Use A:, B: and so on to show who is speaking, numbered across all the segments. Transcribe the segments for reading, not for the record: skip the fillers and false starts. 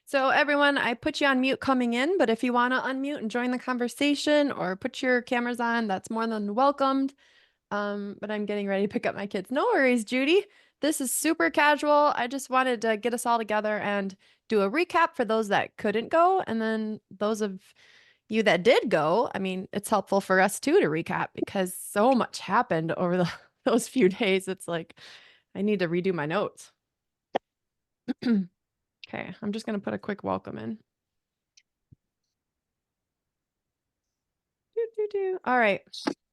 A: So everyone, I put you on mute coming in, but if you want to unmute and join the conversation or put your cameras on, that's more than welcomed. But I'm getting ready to pick up my kids. No worries, Judy. This is super casual. I just wanted to get us all together and do a recap for those that couldn't go. And then those of you that did go, I mean, it's helpful for us too to recap because so much happened over those few days. It's like I need to redo my notes. Okay, I'm just going to put a quick welcome in. All right.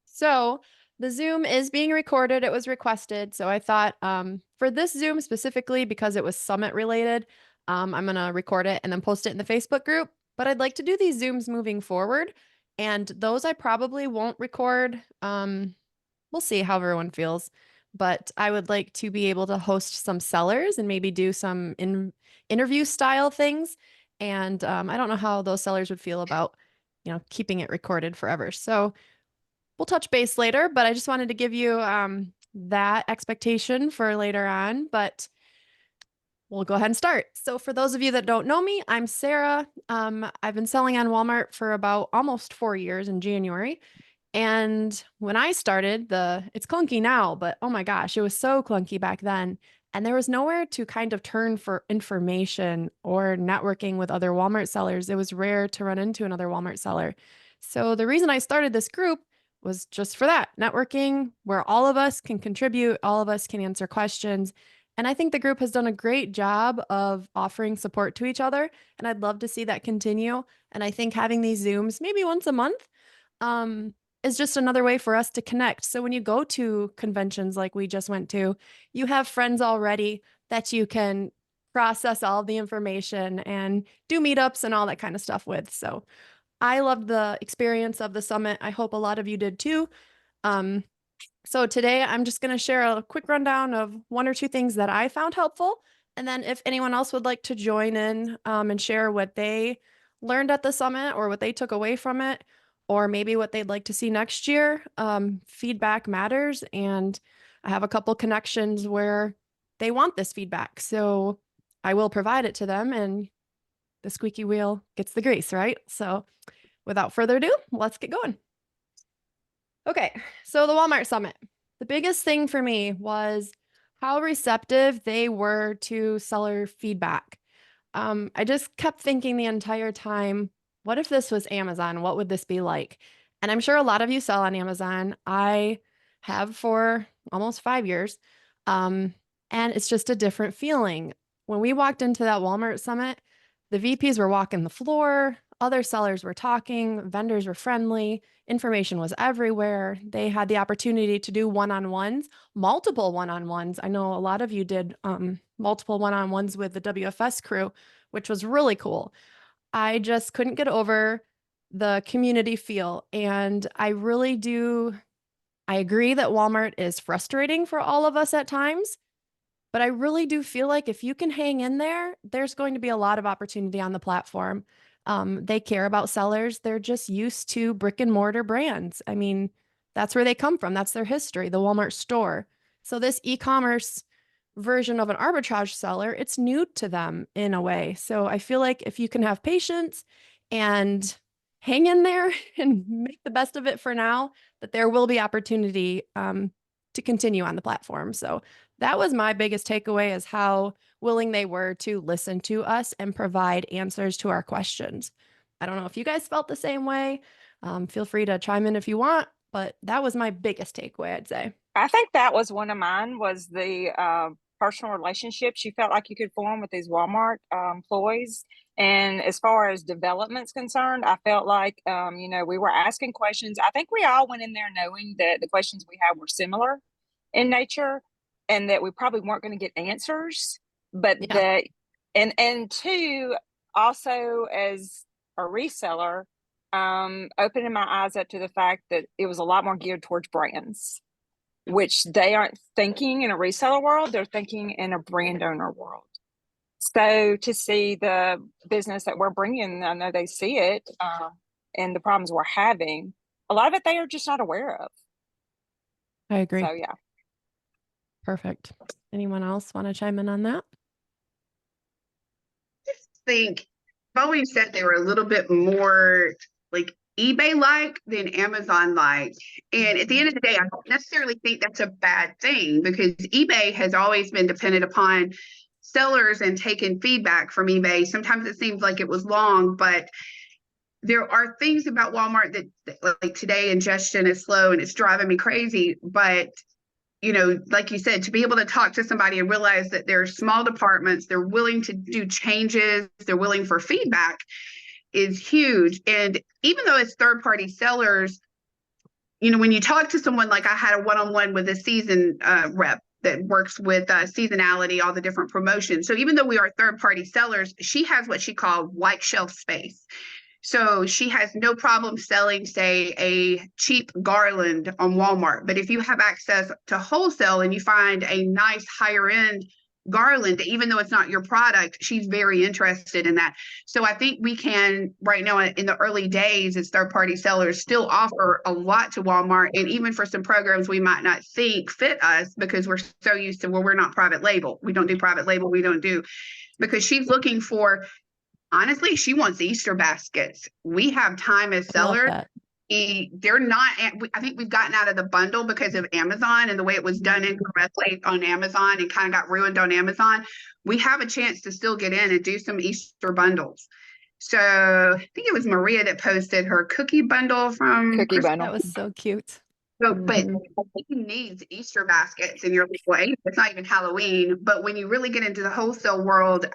A: So the Zoom is being recorded. It was requested. So I thought for this Zoom specifically, because it was summit related, I'm going to record it and then post it in the Facebook group. But I'd like to do these Zooms moving forward. And those I probably won't record. We'll see how everyone feels. But I would like to be able to host some sellers and maybe do some interview style things. And I don't know how those sellers would feel about, keeping it recorded forever. So we'll touch base later, but I just wanted to give you that expectation for later on. But we'll go ahead and start. So, for those of you that don't know me, I'm Sarah. I've been selling on Walmart for about almost 4 years in January. And when I started, it's clunky now, but oh my gosh, it was so clunky back then. And there was nowhere to kind of turn for information or networking with other Walmart sellers. It was rare to run into another Walmart seller. So the reason I started this group was just for that networking, where all of us can contribute, all of us can answer questions. And I think the group has done a great job of offering support to each other. And I'd love to see that continue. And I think having these Zooms maybe once a month, is just another way for us to connect. So when you go to conventions like we just went to, you have friends already that you can process all of the information and do meetups and all that kind of stuff with. So I loved the experience of the summit. I hope a lot of you did too. Um, so today I'm just going to share a quick rundown of one or two things that I found helpful. And then if anyone else would like to join in and share what they learned at the summit or what they took away from it, or maybe what they'd like to see next year, feedback matters. And I have a couple connections where they want this feedback. So I will provide it to them and the squeaky wheel gets the grease, right? So without further ado, let's get going. Okay, so the Walmart Summit. The biggest thing for me was how receptive they were to seller feedback. I just kept thinking the entire time, what if this was Amazon? What would this be like? And I'm sure a lot of you sell on Amazon. I have for almost 5 years. And it's just a different feeling. When we walked into that Walmart Summit, the VPs were walking the floor, other sellers were talking, vendors were friendly, information was everywhere. They had the opportunity to do one-on-ones, multiple one-on-ones. I know a lot of you did multiple one-on-ones with the WFS crew, which was really cool. I just couldn't get over the community feel. And I really do, I agree that Walmart is frustrating for all of us at times. But I really do feel like if you can hang in there, there's going to be a lot of opportunity on the platform. They care about sellers. They're just used to brick and mortar brands. I mean, that's where they come from. That's their history, the Walmart store. So this e-commerce version of an arbitrage seller, it's new to them in a way. So I feel like if you can have patience and hang in there and make the best of it for now, that there will be opportunity to continue on the platform. So that was my biggest takeaway, is how willing they were to listen to us and provide answers to our questions. I don't know if you guys felt the same way. Feel free to chime in if you want, but that was my biggest takeaway, I'd say.
B: I think that was one of mine, was the personal relationships you felt like you could form with these Walmart employees. And as far as development's concerned, I felt like, we were asking questions. I think we all went in there knowing that the questions we had were similar in nature and that we probably weren't going to get answers, but
A: Yeah,
B: that, and two, also as a reseller, opening my eyes up to the fact that it was a lot more geared towards brands, which they aren't thinking in a reseller world, they're thinking in a brand owner world. So to see the business that we're bringing, I know they see it, and the problems we're having, a lot of it they are just not aware of.
A: I agree.
B: So yeah.
A: Perfect. Anyone else want to chime in on that?
C: think I've always said they were a little bit more like eBay-like than Amazon-like. And at the end of the day, I don't necessarily think that's a bad thing, because eBay has always been dependent upon sellers and taking feedback from eBay. Sometimes it seems like it was long, but there are things about Walmart that like today, ingestion is slow and it's driving me crazy. But like you said, to be able to talk to somebody and realize that there are small departments, they're willing to do changes, they're willing for feedback, is huge. And even though it's third-party sellers, when you talk to someone, like I had a one-on-one with a season rep that works with seasonality, all the different promotions. So even though we are third-party sellers, she has what she called white shelf space. So she has no problem selling, say, a cheap garland on Walmart. But if you have access to wholesale and you find a nice higher end garland, even though it's not your product, she's very interested in that. So I think we can, right now in the early days as third-party sellers, still offer a lot to Walmart. And even for some programs we might not think fit us, because we're so used to, well, we're not private label. We don't do private label. We don't do, because she's looking for, honestly, she wants Easter baskets. We have time as sellers. They're not, I think we've gotten out of the bundle because of Amazon and the way it was done incorrectly on Amazon and kind of got ruined on Amazon. We have a chance to still get in and do some Easter bundles. So I think it was Maria that posted her cookie bundle from
B: Cookie
C: Christmas.
B: bundle.
A: That was so cute.
C: So, but he needs Easter baskets in your way. It's not even Halloween. But when you really get into the wholesale world,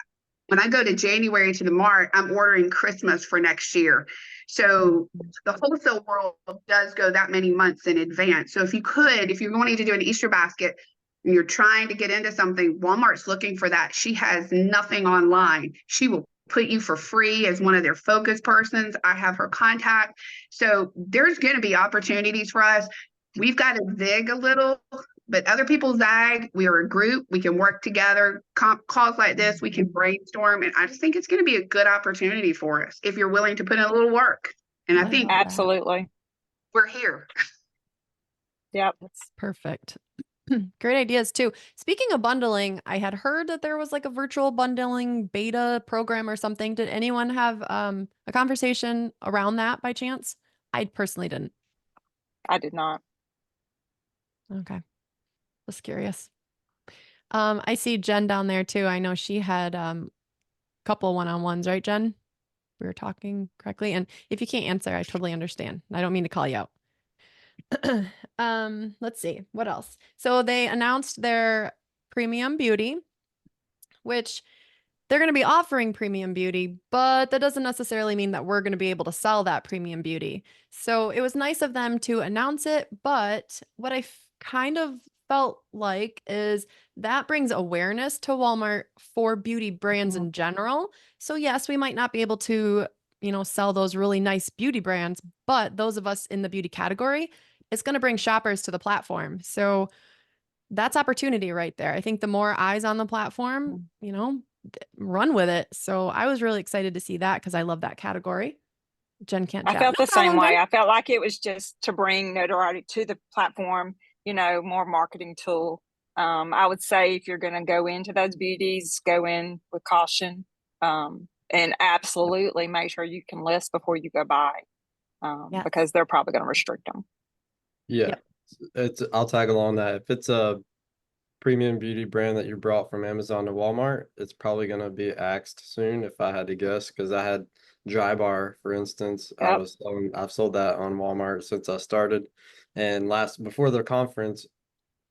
C: when I go to January to the Mart, I'm ordering Christmas for next year. So the wholesale world does go that many months in advance. So if you're wanting to do an Easter basket and you're trying to get into something, Walmart's looking for that. She has nothing online. She will put you for free as one of their focus persons. I have her contact. So there's going to be opportunities for us. We've got to zig a little, but other people zag. We are a group. We can work together. Calls like this, we can brainstorm. And I just think it's going to be a good opportunity for us if you're willing to put in a little work. And I think
B: absolutely
C: we're here.
B: Yep.
A: That's perfect. Great ideas too. Speaking of bundling, I had heard that there was like a virtual bundling beta program or something. Did anyone have a conversation around that by chance? I personally didn't.
B: I did not.
A: Okay. Was curious. I see Jen down there too. I know she had a couple one-on-ones, right, Jen? We were talking correctly. And if you can't answer, I totally understand. I don't mean to call you out. Let's see what else. So they announced their premium beauty, which they're going to be offering premium beauty, but that doesn't necessarily mean that we're going to be able to sell that premium beauty. So it was nice of them to announce it, but what I kind of felt like is that brings awareness to Walmart for beauty brands in general. So yes, we might not be able to, sell those really nice beauty brands, but those of us in the beauty category, it's going to bring shoppers to the platform. So that's opportunity right there. I think the more eyes on the platform, run with it. So I was really excited to see that because I love that category. Jen can't chat.
B: I felt
A: No
B: the same
A: problem,
B: way.
A: Jen.
B: I felt like it was just to bring notoriety to the platform, more marketing tool. I would say if you're going to go into those beauties, go in with caution, and absolutely make sure you can list before you go buy,
A: Yes.
B: because they're probably going to restrict them.
D: Yeah, I'll tag along that. If it's a premium beauty brand that you brought from Amazon to Walmart, it's probably going to be axed soon, if I had to guess, because I had Dry Bar, for instance.
B: Yep.
D: I've sold that on Walmart since I started, and before the conference,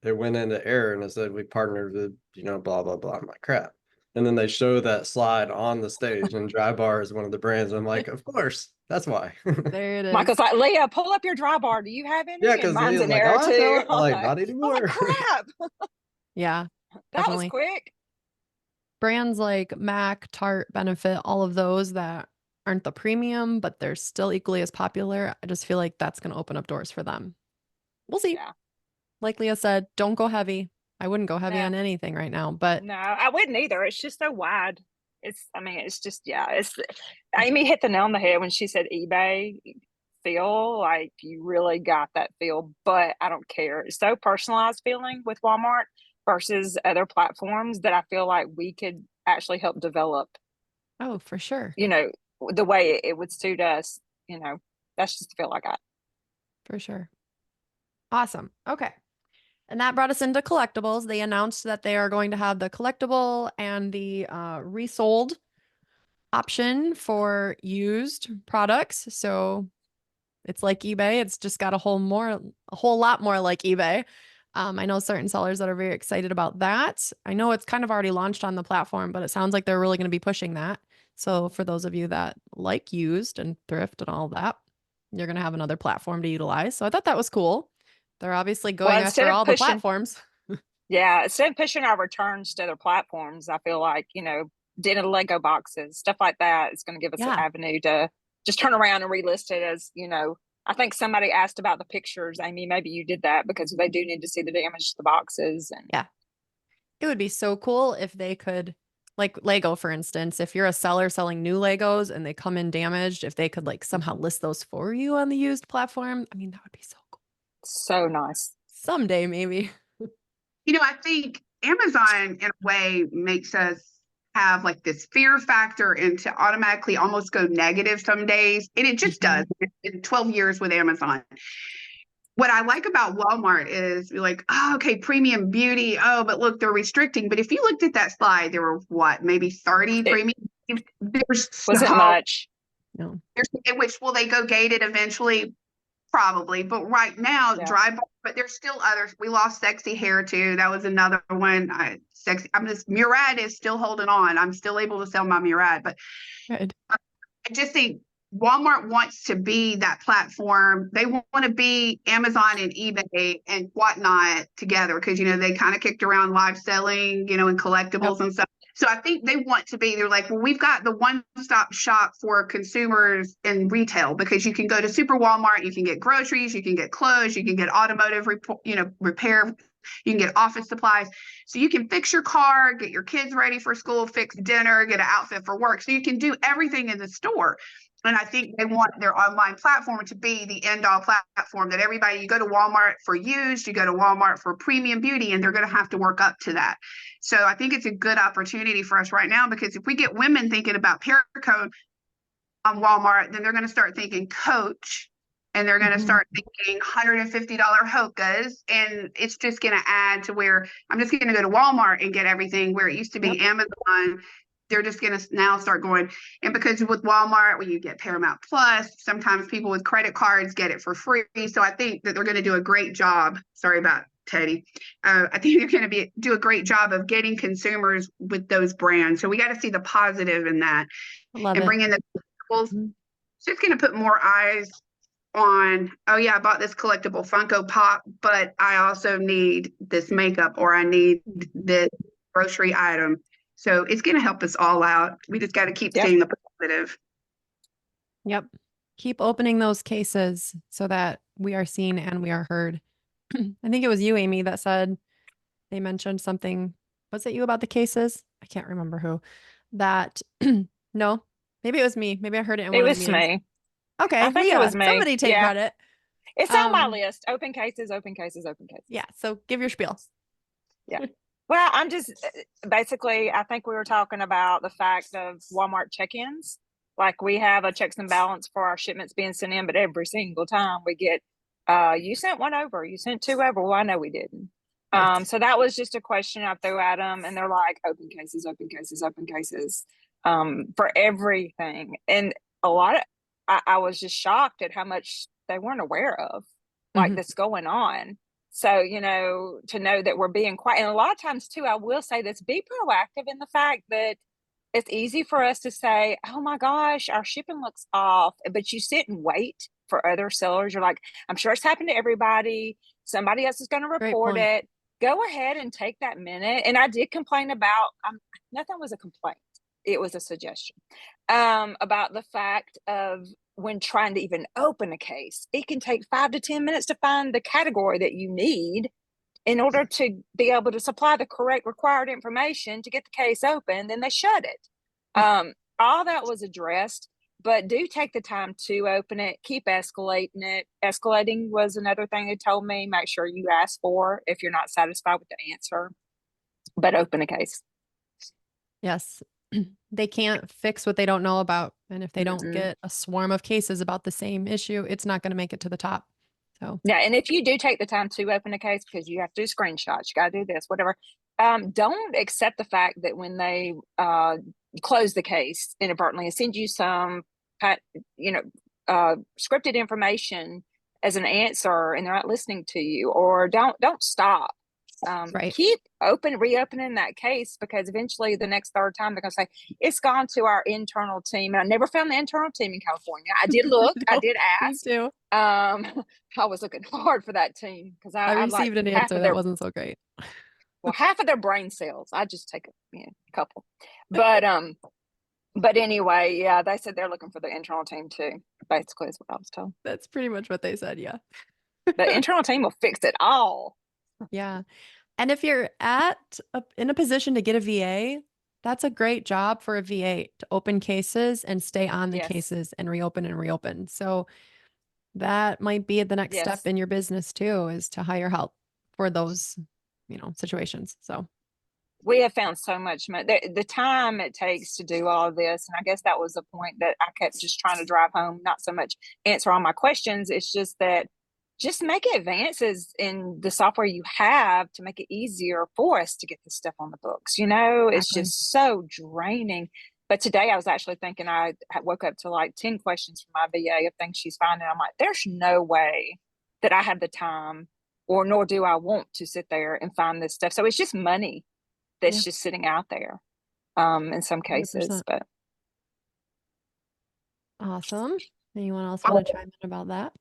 D: it went into error and it said we partnered with blah blah blah. I'm like, crap. And then they show that slide on the stage, and Dry Bar is one of the brands. I'm like, of course, that's why.
A: There it is.
B: Michael's like, Leah, pull up your Dry Bar. Do you have any?
D: Yeah,
B: And
D: because
B: mine's
D: Leah's
B: an
D: like,
B: error
D: oh, I sell
B: too.
D: it. I'm like, not anymore.
B: Crap.
A: Yeah,
B: That
A: definitely.
B: was quick.
A: Brands like MAC, Tarte, Benefit, all of those that aren't the premium, but they're still equally as popular. I just feel like that's going to open up doors for them. We'll see.
B: Yeah.
A: Like Leah said, don't go heavy. I wouldn't go heavy on anything right now, but
B: no, I wouldn't either. It's just so wide. It's just, Amy hit the nail on the head when she said eBay feel, like you really got that feel, but I don't care. It's so personalized feeling with Walmart versus other platforms that I feel like we could actually help develop
A: Oh, for sure.
B: you know, the way it would suit us, that's just the feel I got.
A: For sure. Awesome. Okay. And that brought us into collectibles. They announced that they are going to have the collectible and the resold option for used products. So it's like eBay. It's just got a whole lot more like eBay. I know certain sellers that are very excited about that. I know it's kind of already launched on the platform, but it sounds like they're really going to be pushing that. So for those of you that like used and thrift and all that, you're going to have another platform to utilize. So I thought that was cool. They're obviously going
B: Well, instead
A: after
B: of
A: all the
B: pushing,
A: platforms.
B: instead of pushing our returns to other platforms, I feel like, dented Lego boxes, stuff like that, is going to give us an
A: Yeah.
B: avenue to just turn around and relist it as, I think somebody asked about the pictures. Amy, maybe you did that because they do need to see the damage to the boxes. And
A: Yeah. It would be so cool if they could, like Lego, for instance, if you're a seller selling new Legos and they come in damaged, if they could like somehow list those for you on the used platform. I mean, that would be so cool.
B: so nice.
A: Someday, maybe.
C: I think Amazon in a way makes us have like this fear factor and to automatically almost go negative some days. And it just does. In 12 years with Amazon. What I like about Walmart is you're like, oh, okay, premium beauty. Oh, but look, they're restricting. But if you looked at that slide, there were what, maybe 30 premium. There's
B: Wasn't much.
A: No.
C: Which will they go gated eventually? Probably. But right now,
B: Yeah.
C: dry bar, but there's still others. We lost sexy hair too. That was another one. Murad is still holding on. I'm still able to sell my Murad, but
A: Good.
C: I just think Walmart wants to be that platform. They want to be Amazon and eBay and whatnot together because, they kind of kicked around live selling, and collectibles and stuff. So I think they want to be, they're like, well, we've got the one-stop shop for consumers in retail because you can go to Super Walmart, you can get groceries, you can get clothes, you can get automotive, repair, you can get office supplies. So you can fix your car, get your kids ready for school, fix dinner, get an outfit for work. So you can do everything in the store. And I think they want their online platform to be the end-all platform that everybody, you go to Walmart for used, you go to Walmart for premium beauty, and they're going to have to work up to that. So I think it's a good opportunity for us right now because if we get women thinking about Paracord on Walmart, then they're going to start thinking Coach, and they're going to start thinking $150 Hokas, and it's just going to add to where I'm just going to go to Walmart and get everything where it used to be Amazon. They're just going to now start going. And because with Walmart, when you get Paramount Plus, sometimes people with credit cards get it for free. So I think that they're going to do a great job. Sorry about Teddy. I think they're going to do a great job of getting consumers with those brands. So we got to see the positive in that.
A: Love it.
C: Bring in the collectibles. It's just going to put more eyes on, oh yeah, I bought this collectible Funko Pop, but I also need this makeup or I need this grocery item. So it's going to help us all out. We just got to keep seeing the positive.
A: Yep. Keep opening those cases so that we are seen and we are heard. I think it was you, Amy, that said they mentioned something. Was it you about the cases? I can't remember who. That no, maybe it was me. Maybe I heard it in one of the meetings.
B: Me.
A: Okay,
B: I think it was me.
A: Somebody take credit.
B: It's on my list. Open cases, open cases, open cases.
A: Yeah. So give your spiel.
B: Yeah. Well, I'm just basically, I think we were talking about the fact of Walmart check-ins. Like we have a checks and balance for our shipments being sent in, but every single time we get, you sent one over, you sent two over. Well, I know we didn't. Right. So that was just a question I threw at them, and they're like, open cases, open cases, open cases, for everything. And a lot of, I was just shocked at how much they weren't aware of, like that's going on. So, to know that we're being quiet. And a lot of times too, I will say this, be proactive in the fact that it's easy for us to say, oh my gosh, our shipping looks off. But you sit and wait for other sellers. You're like, I'm sure it's happened to everybody. Somebody else is going to report it. Go ahead and take that minute. And I did complain about, nothing was a complaint. It was a suggestion about the fact of when trying to even open a case, it can take 5 to 10 minutes to find the category that you need in order to be able to supply the correct required information to get the case open. Then they shut it. All that was addressed, but do take the time to open it. Keep escalating it. Escalating was another thing they told me. Make sure you ask for if you're not satisfied with the answer, but open a case.
A: Yes. they can't fix what they don't know about. And if they don't
B: Mm-mm.
A: get a swarm of cases about the same issue, it's not going to make it to the top. So
B: Yeah, and if you do take the time to open a case because you have to do screenshots, you got to do this, whatever. Don't accept the fact that when they close the case inadvertently and send you some, scripted information as an answer, and they're not listening to you, or don't stop.
A: right.
B: Keep reopening that case, because eventually the next third time they're going to say it's gone to our internal team, and I never found the internal team in California. I did look, I
A: No,
B: did
A: me
B: ask.
A: too.
B: I was looking hard for that team because
A: I
B: I'd like
A: received an
B: half
A: answer
B: of
A: that
B: their
A: wasn't so great.
B: half of their brain cells. I just take a couple, but anyway, yeah, they said they're looking for the internal team too. Basically, is what I was told.
A: That's pretty much what they said. Yeah.
B: The internal team will fix it all.
A: Yeah. And if you're in a position to get a VA, that's a great job for a VA to open cases and stay on the
B: Yes.
A: cases and reopen. So that might be the next
B: Yes.
A: step in your business too, is to hire help for those, situations. So
B: We have found so much money. The time it takes to do all of this, and I guess that was the point that I kept just trying to drive home. Not so much answer all my questions. It's just that just make advances in the software you have to make it easier for us to get this stuff on the books. It's
A: Exactly.
B: just so draining. But today I was actually thinking, I woke up to like 10 questions from my VA of things she's finding. I'm like, there's no way that I have the time, or nor do I want to sit there and find this stuff. So it's just money that's
A: Yeah.
B: just sitting out there in some cases.
A: 100%.
B: But
A: Awesome. Anyone else
C: Oh.
A: want to chime in about that?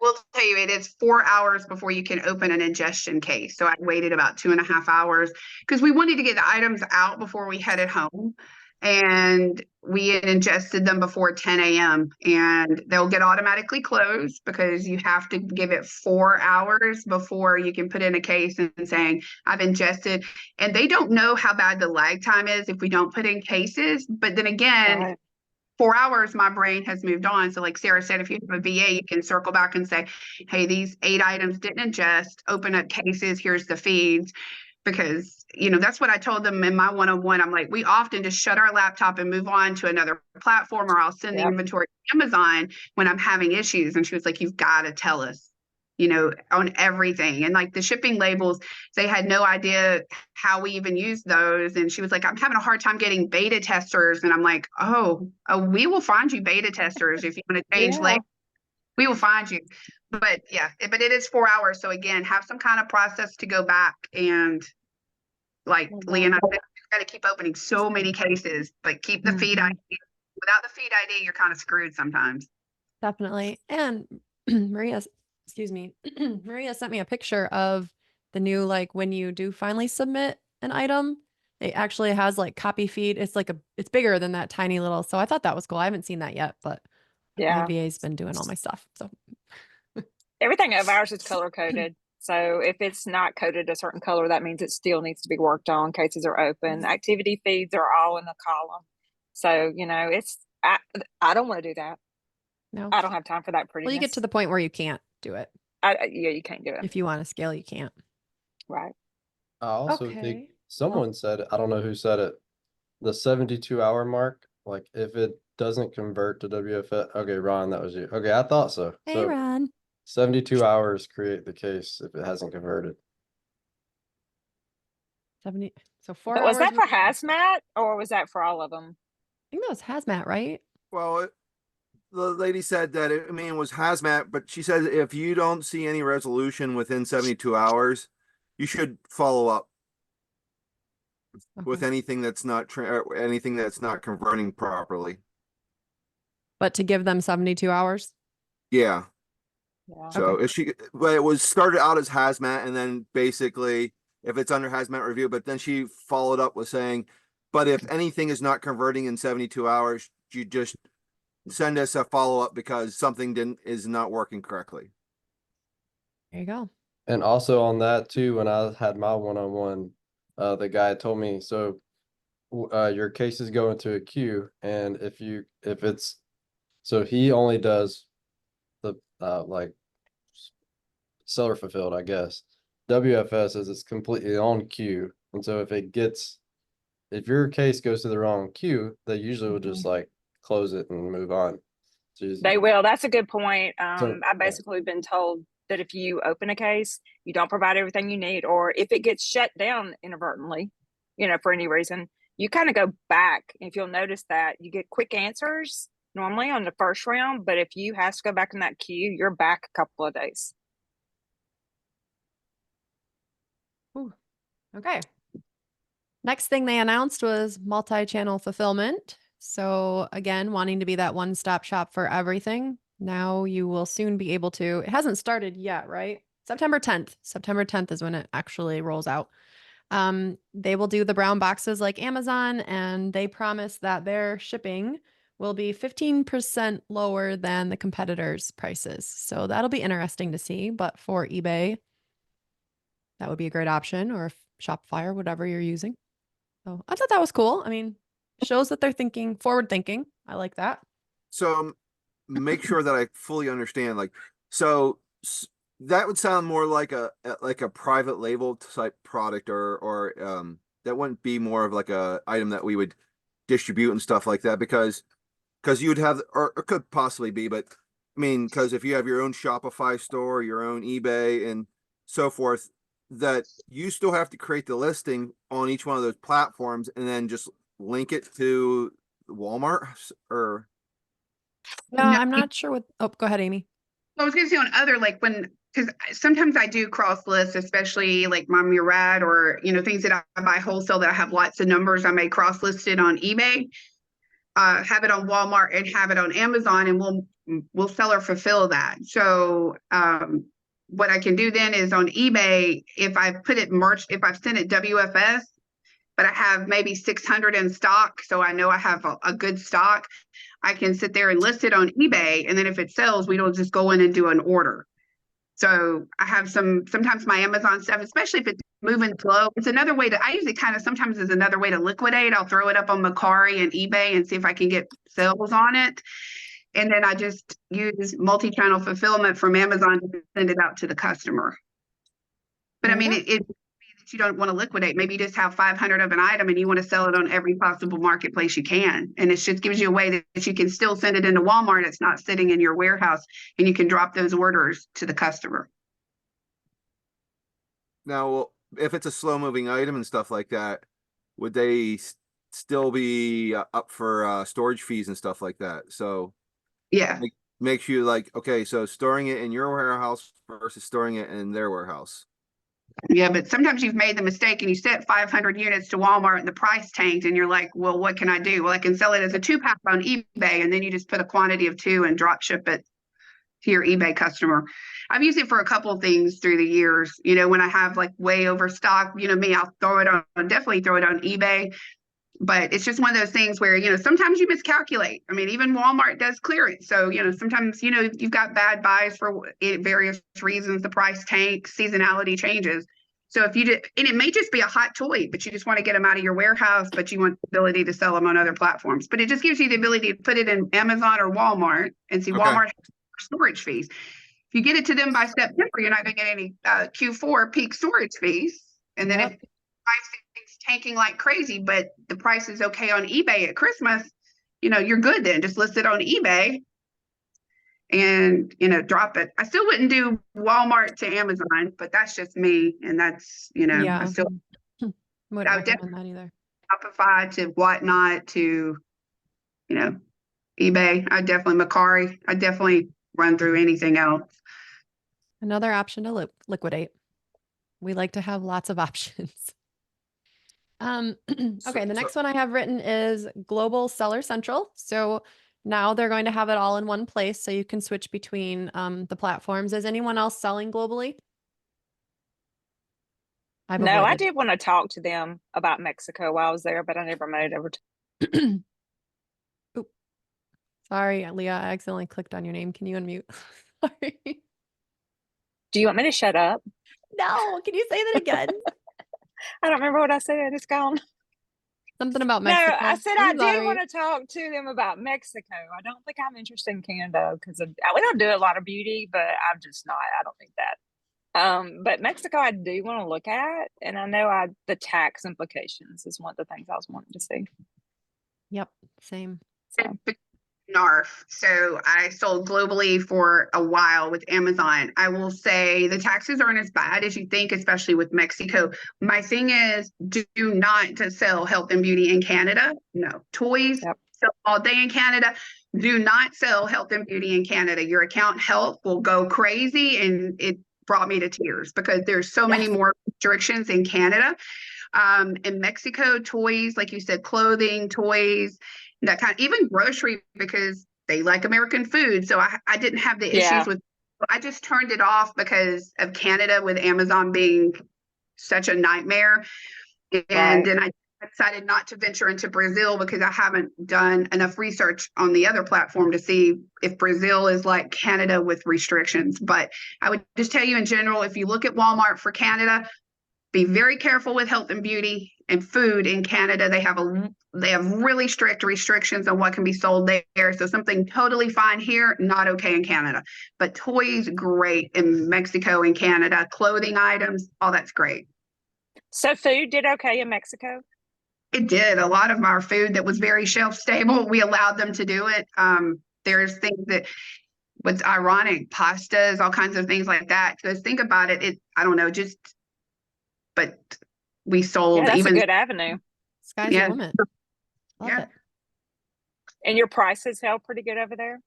C: We'll tell you, it is 4 hours before you can open an ingestion case. So I waited about 2.5 hours because we wanted to get the items out before we headed home. And we had ingested them before 10 a.m. and they'll get automatically closed because you have to give it 4 hours before you can put in a case and saying, I've ingested. And they don't know how bad the lag time is if we don't put in cases. But then again,
B: right.
C: 4 hours, my brain has moved on. So like Sarah said, if you have a VA, you can circle back and say, hey, these 8 items didn't ingest, open up cases, here's the feeds. Because, that's what I told them in my one-on-one. I'm like, we often just shut our laptop and move on to another platform, or I'll send the
B: Yep.
C: inventory to Amazon when I'm having issues. And she was like, you've got to tell us, on everything. And like the shipping labels, they had no idea how we even use those. And she was like, I'm having a hard time getting beta testers. And I'm like, oh, we will find you beta testers if you want to change
B: Yeah.
C: labels. We will find you. But yeah, but it is 4 hours. So again, have some kind of process to go back, and like Lee and I said, you've got to keep opening so many cases, but keep the feed ID. Without the feed ID, you're kind of screwed sometimes.
A: Definitely. And Maria sent me a picture of the new, like when you do finally submit an item, it actually has like copy feed. It's it's bigger than that tiny little. So I thought that was cool. I haven't seen that yet, but my
B: Yeah.
A: VA's been doing all my stuff. So
B: Everything of ours is color coded. So if it's not coded a certain color, that means it still needs to be worked on. Cases are open. Activity feeds are all in the column. So, I don't want to do that.
A: no.
B: I don't have time for that prettiness.
A: Well, you get to the point where you can't do it.
B: Yeah, you can't do it.
A: If you want to scale, you can't.
B: Right.
D: I also
A: Okay.
D: think someone said it, I don't know who said it, the 72-hour mark, like if it doesn't convert to WFS. Okay, Ron, that was you. Okay, I thought so.
A: Hey,
D: So
A: Ron.
D: 72 hours create the case if it hasn't converted.
A: 70. So 4
B: But
A: hours.
B: was that for hazmat, or was that for all of them?
A: I think that was hazmat, right?
E: Well, the lady said that it was hazmat, but she said if you don't see any resolution within 72 hours, you should follow up with
A: Okay.
E: anything that's not converting properly.
A: But to give them 72 hours.
E: Yeah.
B: Yeah.
E: So
A: Okay.
E: but it was started out as hazmat, and then basically if it's under hazmat review, but then she followed up with saying, but if anything is not converting in 72 hours, you just send us a follow up because something is not working correctly.
A: There you go.
D: And also on that too, when I had my one-on-one, the guy told me, so your cases go into a queue, and so he only does the like seller fulfilled, I guess. WFS is it's completely on queue, and so if it gets if your case goes to the wrong queue, they usually will just like close it and move on.
B: They will. That's a good point.
D: So,
B: I've basically been told that if you open a case, you don't provide everything you need, or if it gets shut down inadvertently, for any reason, you kind of go back. If you'll notice that you get quick answers normally on the first round, but if you have to go back in that queue, you're back a couple of days.
A: Ooh, okay. Next thing they announced was multi-channel fulfillment. So again, wanting to be that one-stop shop for everything. Now you will soon be able to, it hasn't started yet, right? September 10th. September 10th is when it actually rolls out. They will do the brown boxes like Amazon, and they promise that their shipping will be 15% lower than the competitors' prices. So that'll be interesting to see. But for eBay, that would be a great option, or Shopify or whatever you're using. So I thought that was cool. I mean, shows that they're thinking forward thinking. I like that.
E: So make sure that I fully understand. Like, so that would sound more like a private label type product, or that wouldn't be more of like a item that we would distribute and stuff like that, because you would have, or it could possibly be, but I mean, because if you have your own Shopify store, your own eBay and so forth, that you still have to create the listing on each one of those platforms and then just link it to Walmart, or
A: Yeah,
C: No,
A: I'm not sure what. Oh, go ahead, Amy.
C: I was gonna say on other, like because sometimes I do cross lists, especially like my Murad or things that I buy wholesale that I have lots of numbers. I may cross list it on eBay, have it on Walmart, and have it on Amazon, and we'll seller fulfill that. So what I can do then is on eBay, if I put it if I've sent it WFS, but I have maybe 600 in stock, so I know I have a good stock, I can sit there and list it on eBay, and then if it sells, we don't just go in and do an order. So I have sometimes my Amazon stuff, especially if it's moving slow. It's another way I usually sometimes is another way to liquidate. I'll throw it up on Mercari and eBay and see if I can get sales on it. And then I just use multi-channel fulfillment from Amazon to send it out to the customer. But I mean, it you don't want to liquidate. Maybe you just have 500 of an item and you want to sell it on every possible marketplace you can. And it just gives you a way that you can still send it into Walmart. It's not sitting in your warehouse, and you can drop those orders to the customer.
E: now if it's a slow moving item and stuff like that, would they still be up for storage fees and stuff like that? So
C: Yeah.
E: makes you like, okay, so storing it in your warehouse versus storing it in their warehouse.
C: Yeah, but sometimes you've made the mistake and you set 500 units to Walmart and the price tanked, and you're like, well, what can I do? Well, I can sell it as a 2-pack on eBay, and then you just put a quantity of 2 and drop ship it to your eBay customer. I've used it for a couple of things through the years. When I have like way overstock, me, I'll definitely throw it on eBay. But it's just one of those things where, sometimes you miscalculate. I mean, even Walmart does clearance. So, sometimes, you've got bad buys for various reasons. The price tanks, seasonality changes. So if you did, and it may just be a hot toy, but you just want to get them out of your warehouse, but you want the ability to sell them on other platforms. But it just gives you the ability to put it in Amazon or Walmart, and see,
E: Okay.
C: Walmart has storage fees. If you get it to them by September, you're not going to get any Q4 peak storage fees. And then if price tanking like crazy, but the price is okay on eBay at Christmas, you're good then. Just list it on eBay and, drop it. I still wouldn't do Walmart to Amazon, but that's just me. And that's,
A: Yeah.
C: I still
A: Wouldn't
C: I would
A: recommend that either.
C: Shopify to Whatnot to, eBay. I definitely Mercari. I definitely run through anything else.
A: Another option to liquidate. We like to have lots of options. Okay, the next one I have written is Global Seller Central. So now they're going to have it all in one place, so you can switch between the platforms. Is anyone else selling globally?
B: No, I did want to talk to them about Mexico while I was there, but I never made it over to.
A: Oop. Sorry, Leah, I accidentally clicked on your name. Can you unmute? Sorry.
B: Do you want me to shut up?
A: No, can you say that again?
B: I don't remember what I said. It's gone.
A: Something about Mexico.
B: No, I said
A: I'm
B: I did want to talk to them about Mexico. I don't think I'm interested in Canada because we don't do a lot of beauty, but I'm just not. I don't think that. But Mexico, I do want to look at, and I know the tax implications is one of the things I was wanting to see.
A: Yep. Same.
B: So,
C: NARF. So I sold globally for a while with Amazon. I will say the taxes aren't as bad as you think, especially with Mexico. My thing is, do not to sell health and beauty in Canada. No. Toys
B: Yep.
C: sell all day in Canada. Do not sell health and beauty in Canada. Your account health will go crazy, and it brought me to tears because there's so many
B: Yes.
C: more restrictions in Canada. In Mexico, toys, like you said, clothing, toys, that kind of, even grocery, because they like American food. So I didn't have the
B: Yeah.
C: issues with, I just turned it off because of Canada with Amazon being such a nightmare. And
B: Right.
C: then I decided not to venture into Brazil because I haven't done enough research on the other platform to see if Brazil is like Canada with restrictions. But I would just tell you in general, if you look at Walmart for Canada, be very careful with health and beauty and food in Canada. They have really strict restrictions on what can be sold there. So something totally fine here, not okay in Canada. But toys, great in Mexico and Canada. Clothing items, all that's great.
B: So food did okay in Mexico?
C: It did. A lot of our food that was very shelf stable, we allowed them to do it. There's things that what's ironic, pastas, all kinds of things like that. Because think about it, I don't know, but we sold
B: Yeah, that's
C: even
B: a good avenue.
A: Sky's
C: Yeah.
A: the limit. Love
C: Yeah.
A: it.
B: And your prices held pretty good over there?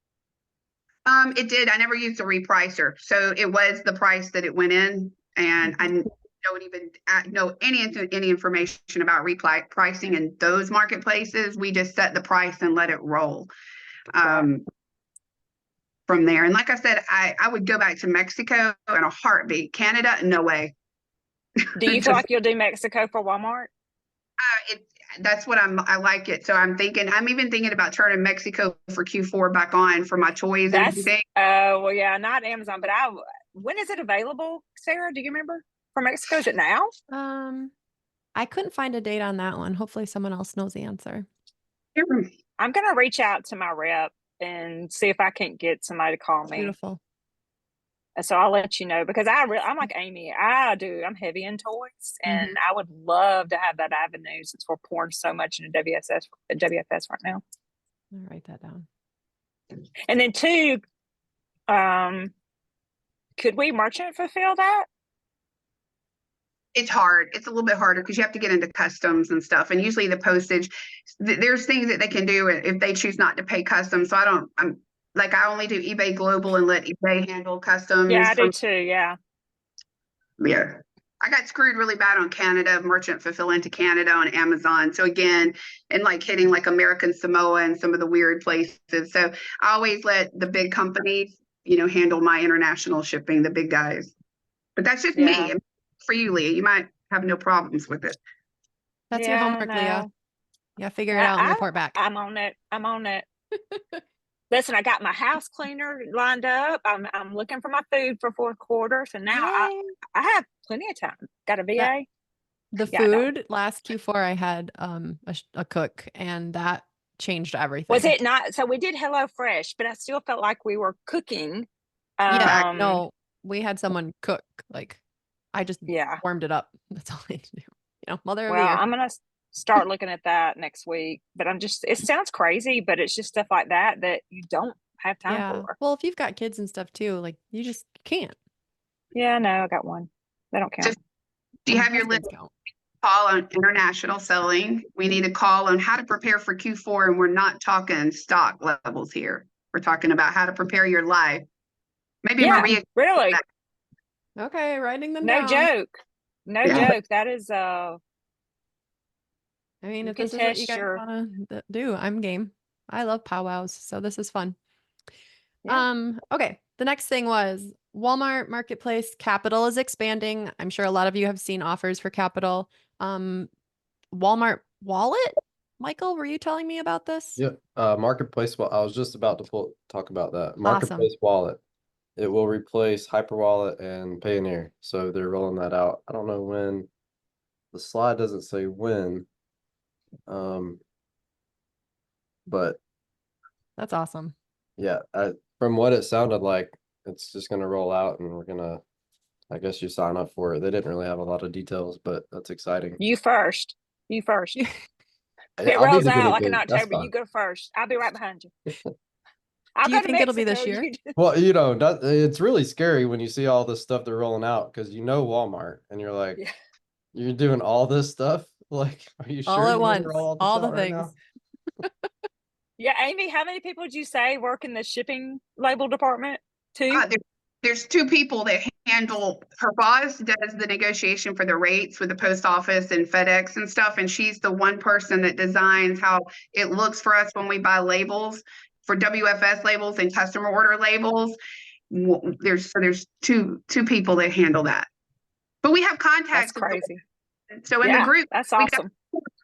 C: It did. I never used a repricer. So it was the price that it went in. And I don't even know any information about pricing in those marketplaces. We just set the price and let it roll from there. And like I said, I would go back to Mexico in a heartbeat. Canada, no way.
B: Do you feel like you'll do Mexico for Walmart?
C: That's what I like it. So I'm even thinking about turning Mexico for Q4 back on for my toys and everything.
B: Well, yeah, not Amazon, but when is it available, Sarah? Do you remember for Mexico? Is it now?
A: I couldn't find a date on that one. Hopefully someone else knows the answer.
B: I'm gonna reach out to my rep and see if I can't get somebody to call me.
A: Beautiful.
B: And so I'll let you know because I'm like Amy. I'm heavy in toys, and I would love to have that avenue since we're pouring so much into WFS right now.
A: I'll write that down.
B: And then two, could we merchant fulfill that?
C: It's hard. It's a little bit harder because you have to get into customs and stuff. And usually the postage, there's things that they can do if they choose not to pay customs. So I only do eBay Global and let eBay handle customs.
B: Yeah, I do too. Yeah.
C: Yeah. I got screwed really bad on Canada, merchant fulfill into Canada on Amazon. So again, and like hitting like American Samoa and some of the weird places. So I always let the big companies, handle my international shipping, the big guys. But that's just me. For you, Leah, you might have no problems with it.
A: That's your homework, Leah. Yeah, figure it out and report back.
B: I'm on it. Listen, I got my house cleaner lined up. I'm looking for my food for fourth quarter. So now I have plenty of time. Got a VA.
A: Food last Q4, I had a cook, and that changed everything.
B: Was it not? So we did HelloFresh, but I still felt like we were cooking.
A: No, we had someone cook. Like, I just warmed it up. That's all I had to do. Mother of the year.
B: I'm gonna start looking at that next week. But it sounds crazy, but it's just stuff like that you don't have time for.
A: Well, if you've got kids and stuff too, like you just can't.
B: Yeah, no, I got one. They don't count.
C: Do you have your list? Call on international selling. We need a call on how to prepare for Q4, and we're not talking stock levels here. We're talking about how to prepare your life. Maybe Maria.
B: Really?
A: Okay, writing them
B: down. No joke. That is
A: I mean, if this is what you guys want to do, I'm game. I love powwows, so this is fun. Yeah. Okay. The next thing was Walmart Marketplace Capital is expanding. I'm sure a lot of you have seen offers for Capital. Walmart Wallet. Michael, were you telling me about this?
D: Yep. Marketplace. Well, I was just about to talk about that. Marketplace Wallet. It will replace Hyperwallet and Payoneer. So they're rolling that out. I don't know when. The slide doesn't say when. But
A: that's awesome.
D: Yeah, from what it sounded like, it's just going to roll out, and we're going to I guess you sign up for it. They didn't really have a lot of details, but that's exciting.
B: You first. You first.
D: Yeah,
B: It
D: I'll be
B: rolls
D: the
B: out
D: guinea
B: like in
D: pig. That's
B: October.
D: fine.
B: You go first. I'll be right behind you. I'll
A: Do
B: go
A: you
B: to
A: think it'll be this
B: Mexico.
A: year?
D: Well, it's really scary when you see all this stuff they're rolling out because Walmart and you're like,
B: Yeah.
D: you're doing all this stuff? Like, are you
A: All
D: sure
A: at
D: you want to
A: once,
D: roll all this
A: all the
D: out right
A: things.
D: now?
B: Yeah, Amy, how many people did you say work in the shipping label department? Two?
C: There's two people that handle. Her boss does the negotiation for the rates with the post office and FedEx and stuff, and she's the one person that designs how it looks for us when we buy labels for WFS labels and customer order labels. There's two people that handle that, but we have
B: That's
C: contacts with
B: crazy.
C: so in the
B: Yeah,
C: group
B: that's
C: we got.
B: awesome.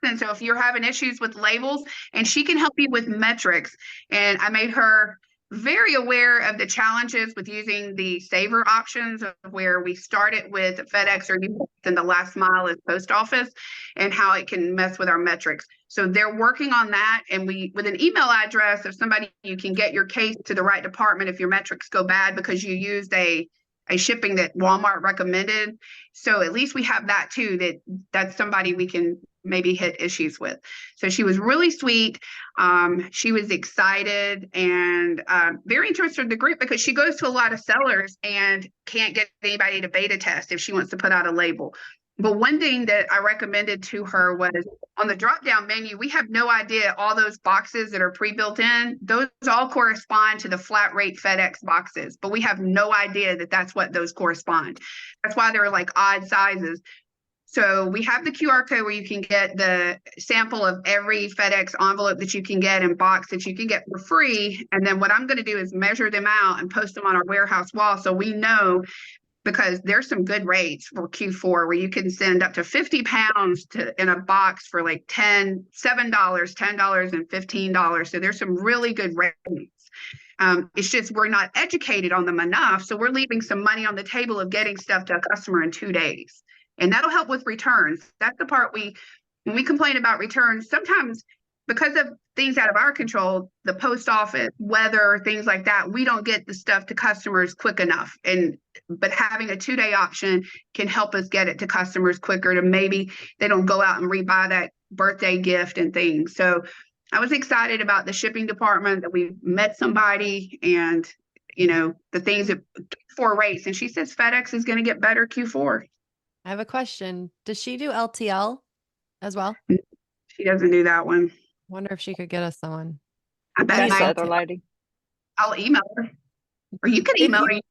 C: And so if you're having issues with labels, and she can help you with metrics, and I made her very aware of the challenges with using the saver options of where we started with FedEx or UPS and the last mile is post office and how it can mess with our metrics. So they're working on that. And we, with an email address of somebody, you can get your case to the right department if your metrics go bad because you used a shipping that Walmart recommended. So at least we have that too, that's somebody we can maybe hit issues with. So she was really sweet. She was excited and very interested in the group because she goes to a lot of sellers and can't get anybody to beta test if she wants to put out a label. But one thing that I recommended to her was on the drop-down menu, we have no idea all those boxes that are pre-built in, those all correspond to the flat rate FedEx boxes, but we have no idea that that's what those correspond. That's why they're like odd sizes. So we have the QR code where you can get the sample of every FedEx envelope that you can get and box that you can get for free. And then what I'm going to do is measure them out and post them on our warehouse wall so we know, because there's some good rates for Q4 where you can send up to 50 pounds in a box for like $7, $10, and $15. So there's some really good rates. It's just we're not educated on them enough. So we're leaving some money on the table of getting stuff to a customer in 2 days. And that'll help with returns. That's the part when we complain about returns, sometimes because of things out of our control, the post office, weather, things like that, we don't get the stuff to customers quick enough. But having a 2-day option can help us get it to customers quicker to maybe they don't go out and rebuy that birthday gift and things. So I was excited about the shipping department that we met somebody and, the things that Q4 rates. And she says FedEx is going to get better Q4.
A: I have a question. Does she do LTL as well?
C: She doesn't do that one.
A: Wonder if she could get us someone.
C: I bet
B: That's the
A: Maybe
B: other lady.
C: I'll email her. Or you can email her. I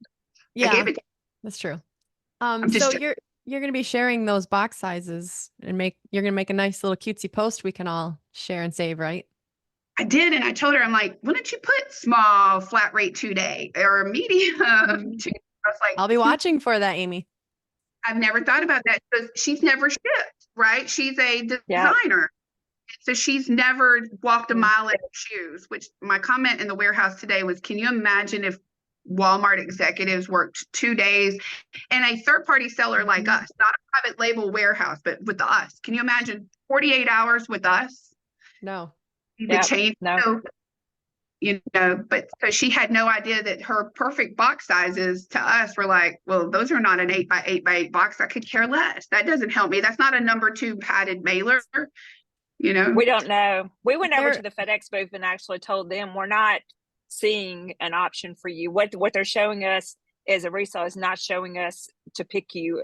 A: Yeah,
C: gave it to
A: that's true.
C: just
A: So
C: joking.
A: you're gonna be sharing those box sizes and you're gonna make a nice little cutesy post we can all share and save, right?
C: I did, and I told her, I'm like, why don't you put small flat rate 2-day or medium 2-day? I was like,
A: I'll be watching for that, Amy.
C: I've never thought about that because she's never shipped, right? She's a designer. So she's never walked a mile in her shoes, which my comment in the warehouse today was, can you imagine if Walmart executives worked 2 days and a third-party seller like us, not a private label warehouse, but with us? Can you imagine 48 hours with us?
A: No.
C: The change.
B: No.
C: So, but so she had no idea that her perfect box sizes to us were like, well, those are not an 8x8x8 box. I could care less. That doesn't help me. That's not a number 2 padded mailer.
B: We don't know. We went over to the FedEx booth and actually told them we're not seeing an option for you. What they're showing us as a reseller is not showing us to pick you.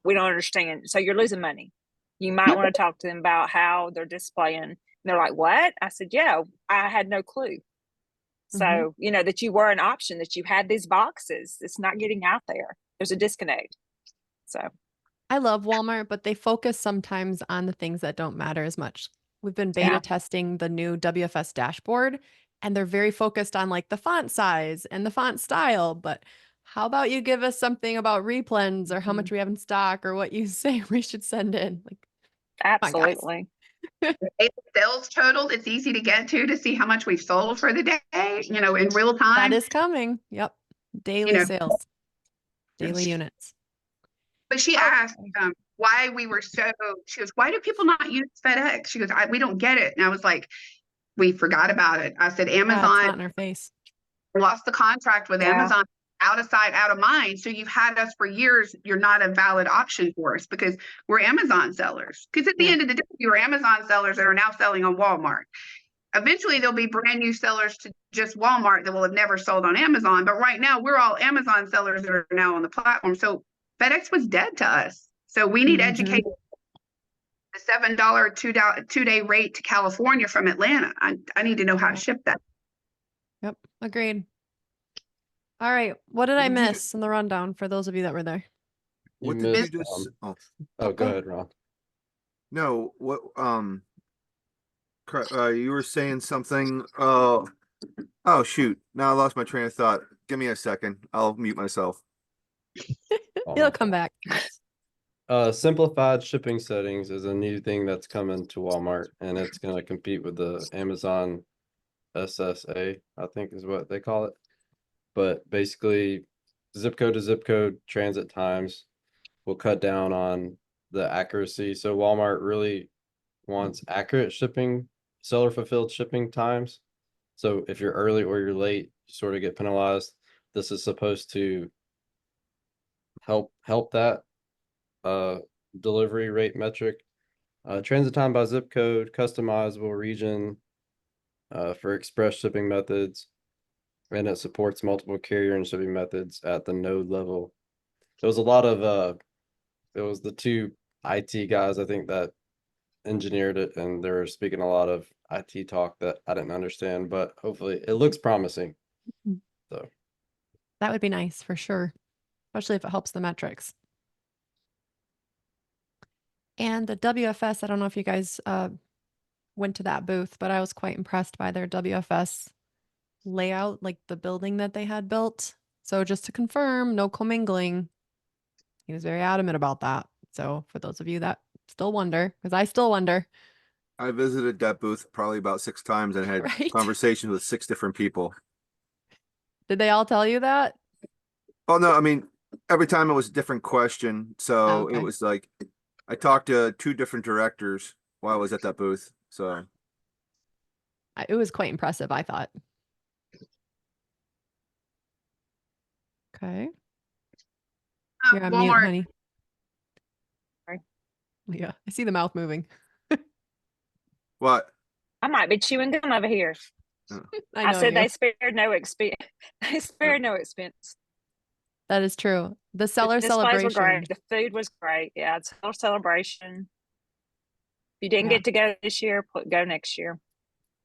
B: We don't understand. So you're losing money. You might want to talk to them about how they're displaying. And they're like, what? I said, yeah, I had no clue. So, that you were an option, that you had these boxes. It's not getting out there. There's a disconnect. So
A: I love Walmart, but they focus sometimes on the things that don't matter as much. We've been beta testing the new WFS dashboard, and they're very focused on like the font size and the font style. But how about you give us something about replens or how much we have in stock or what you say we should send in? Like,
B: absolutely.
C: Sales total, it's easy to get to see how much we've sold for the day, in real time.
A: That is coming. Yep. Daily sales, daily units.
C: But she asked why we were she goes, why do people not use FedEx? She goes, we don't get it. And I was like, we forgot about it. I said, Amazon
A: it's not in our face.
C: lost the contract with Amazon out of sight, out of mind. So you've had us for years. You're not a valid option for us because we're Amazon sellers. Because at the
A: Yeah.
C: end of the day, you're Amazon sellers that are now selling on Walmart. Eventually, there'll be brand new sellers to just Walmart that will have never sold on Amazon. But right now, we're all Amazon sellers that are now on the platform. So FedEx was dead to us. So we need
A: Mhm.
C: education. The $7 2-day rate to California from Atlanta. I need to know how to ship that.
A: Yep. Agreed. All right. What did I
E: Did you-
A: miss in the rundown for those of you that were there?
D: You
E: What did
D: missed,
E: you just? Oh
D: oh, go ahead, Ron.
E: no, what? You were saying something. Oh shoot! Now I lost my train of thought. Give me a second. I'll mute myself.
D: Oh,
A: It'll
D: my
A: come
D: fault.
A: back.
D: Simplified shipping settings is a new thing that's coming to Walmart, and it's going to compete with the Amazon SSA, I think is what they call it. But basically, zip code to zip code transit times will cut down on the accuracy. So Walmart really wants accurate shipping, seller fulfilled shipping times. So if you're early or you're late, you sort of get penalized. This is supposed to help that delivery rate metric. Transit time by zip code, customizable region for express shipping methods, and it supports multiple carrier and shipping methods at the node level. There was a lot of it was the two IT guys, I think, that engineered it, and they were speaking a lot of IT talk that I didn't understand, but hopefully it looks promising. So
A: That would be nice for sure, especially if it helps the metrics. And the WFS, I don't know if you guys went to that booth, but I was quite impressed by their WFS layout, like the building that they had built. So just to confirm, no commingling. He was very adamant about that. So for those of you that still wonder, because I still wonder,
E: I visited that booth probably about 6 times and had
A: Right.
E: conversations with 6 different people.
A: did they all tell you that?
E: Oh no, I mean every time it was a different question. So
A: Okay.
E: it was like I talked to 2 different directors while I was at that booth. So
A: It was quite impressive, I thought. Okay. You're on mute,
C: Walmart.
A: honey.
B: Sorry.
A: Yeah, I see the mouth moving.
E: what?
B: I might be chewing gum over here.
A: I
B: I
A: know
B: said
A: you.
B: they spared no expense. They spared no expense.
A: That is true. The
B: The
A: seller
B: displays were
A: celebration.
B: great. The food was great. Yeah, it's a celebration. If you didn't
A: Yeah.
B: get to go this year, go next year.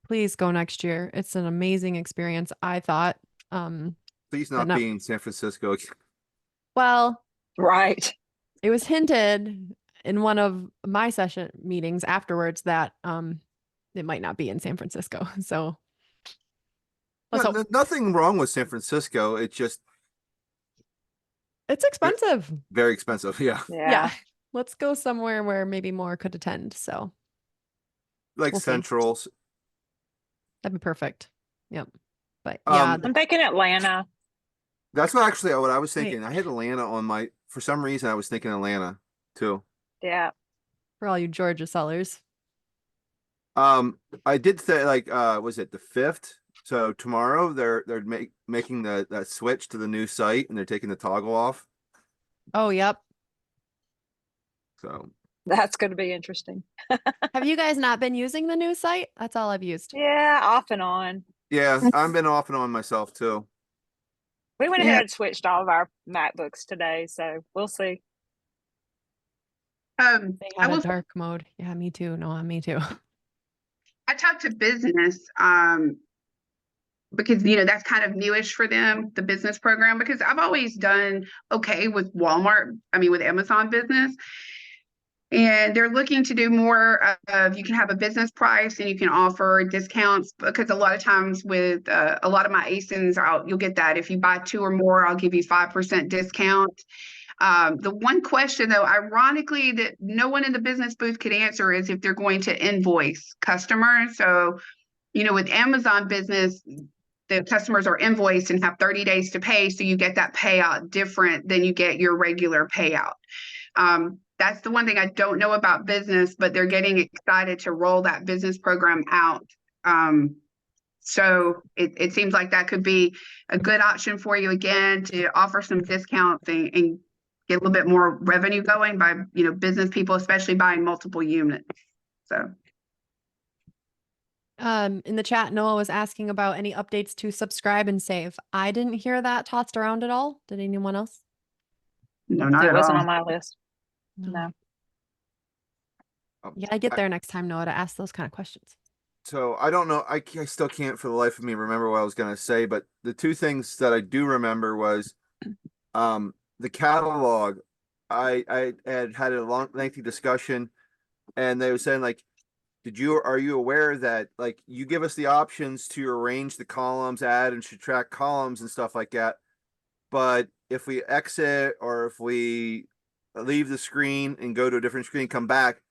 A: Please go next year. It's an amazing experience, I thought.
E: Please
A: But
E: not
A: no-
E: be in San Francisco.
A: Well,
B: Right.
A: it was hinted in one of my session meetings afterwards that it might not be in San Francisco. So let's hope.
E: Nothing wrong with San Francisco. It's just
A: It's expensive.
E: very expensive. Yeah.
A: Yeah. Let's go somewhere where maybe more could attend. So
E: Like
A: We'll see.
E: Central.
A: that'd be perfect. Yep. But yeah,
E: Um,
B: I'm thinking Atlanta.
E: That's what I was
A: Wait.
E: thinking. I had Atlanta on my, for some reason I was thinking Atlanta too.
B: Yeah.
A: for all you Georgia sellers.
E: I did say like was it the 5th? So tomorrow they're making that switch to the new site and they're taking the toggle off.
A: Oh, yep.
E: So
B: That's going to be interesting.
A: Have you guys not been using the new site? That's all I've used.
B: Yeah, off and on.
E: yeah, I've been off and on myself too.
B: We went
C: Yeah.
B: ahead and switched all of our MacBooks today, so we'll see.
A: They
C: I
A: had a
C: will.
A: dark mode. Yeah, me too. No, me too.
C: I talked to business because that's kind of newish for them, the business program, because I've always done okay with Walmart, with Amazon business. And they're looking to do more of you can have a business price and you can offer discounts, because a lot of times with a lot of my ASINs, you'll get that if you buy 2 or more, I'll give you 5% discount. The one question, though, ironically, that no one in the business booth could answer is if they're going to invoice customers. So, with Amazon business, the customers are invoiced and have 30 days to pay. So you get that payout different than you get your regular payout. That's the one thing I don't know about business, but they're getting excited to roll that business program out So it seems like that could be a good option for you again to offer some discounts and get a little bit more revenue going by, business people, especially buying multiple units. So.
A: In the chat, Noah was asking about any updates to subscribe and save. I didn't hear that tossed around at all. Did anyone else?
C: No, not
B: It
C: at
B: wasn't
C: all.
B: on my list. No.
A: You gotta get there next time, Noah, to ask those kind of questions.
E: So I don't know. I still can't for the life of me remember what I was going to say, but the two things that I do remember was the catalog. I had a long, lengthy discussion, and they were saying like, are you aware that like you give us the options to arrange the columns, add and subtract columns and stuff like that, but if we exit or if we leave the screen and go to a different screen, come back,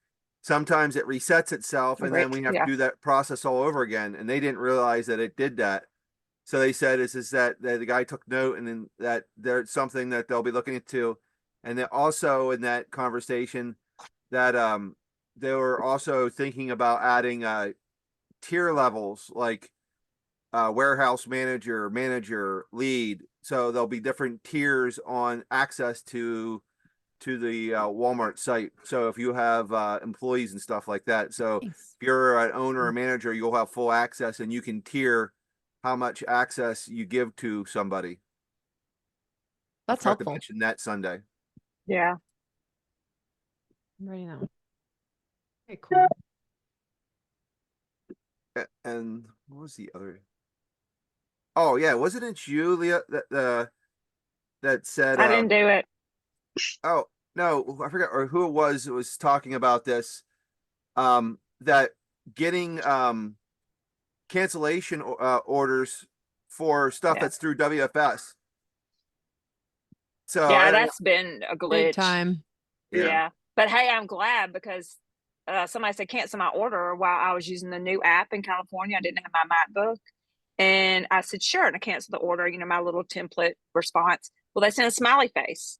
E: sometimes it resets itself and then we have to do that process all over again. And they didn't realize that it did that. So they said is that the guy took note and then that there's something that they'll be looking into. And then also in that conversation that they were also thinking about adding tier levels like warehouse manager, lead. So there'll be different tiers on access to the Walmart site. So if you have employees and stuff like that, so
A: Nice.
E: if you're an owner or manager, you'll have full access and you can tier how much access you give to somebody.
A: That's
E: I forgot to
A: helpful.
E: mention that Sunday.
B: Yeah.
A: I'm writing that one. Okay, cool.
E: And what was the other? Oh yeah, wasn't it you, Leah, that said
B: I didn't do it.
E: oh no, I forgot or who it was talking about this. That getting cancellation orders for stuff
B: Yeah.
E: that's through WFS. So
B: Yeah, that's been a glitch.
A: Big time.
B: Yeah. But hey, I'm glad because somebody said cancel my order while I was using the new app in California. I didn't have my MacBook. And I said, sure. And I canceled the order, my little template response. Well, they sent a smiley face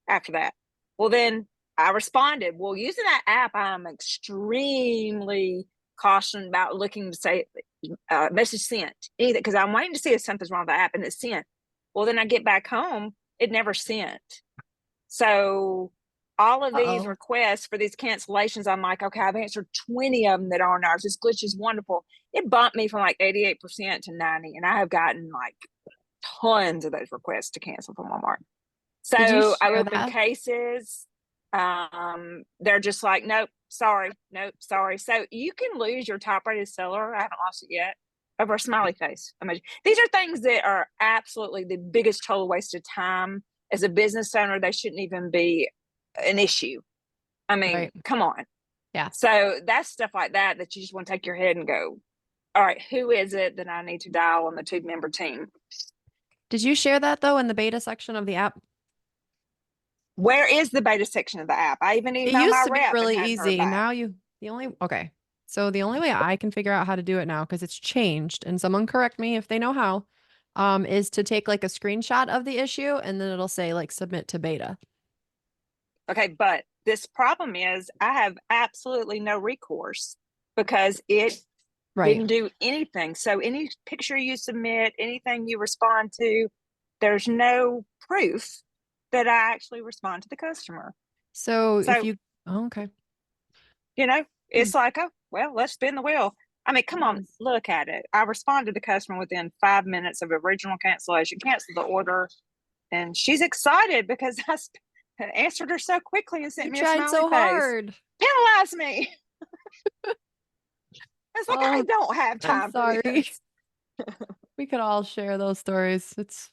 B: after that. Well, then I responded, well, using that app, I'm extremely cautioned about looking to say message sent either because I'm waiting to see if something's wrong with the app and it's sent. Well, then I get back home, it never sent. So all of these requests for these cancellations, I'm like, okay, I've answered 20 of them that aren't ours. This glitch is wonderful. It bumped me from like 88% to 90, and I have gotten like tons of those requests to cancel from Walmart. So I open cases. They're just like, nope, sorry. So you can lose your top rated seller. I haven't lost it yet over a smiley face emoji. These are things that are absolutely the biggest total waste of time. As a business owner, they shouldn't even be an issue. I mean, come on.
A: Yeah.
B: So that's stuff like that you just want to take your head and go, all right, who is it that I need to dial on the 2-member team?
A: Did you share that though in the beta section of the app?
B: Where is the beta section of the app? I even emailed
A: my rep. It used to be really easy. Now So the only way I can figure out how to do it now, because it's changed, and someone correct me if they know how, is to take like a screenshot of the issue and then it'll say like submit to beta.
B: Okay, but this problem is I have absolutely no recourse because it didn't do anything. So any picture you submit, anything you respond to, there's no proof that I actually respond to the customer.
A: So if you, okay.
B: It's like, oh, well, let's spin the wheel. I mean, come on, look at it. I responded to the customer within 5 minutes of original cancellation, canceled the order, and she's excited because I answered her so quickly and sent me a smiley
A: so
B: face.
A: Hard.
B: Penalize me. It's like I don't have time for this.
A: We could all share those stories. It's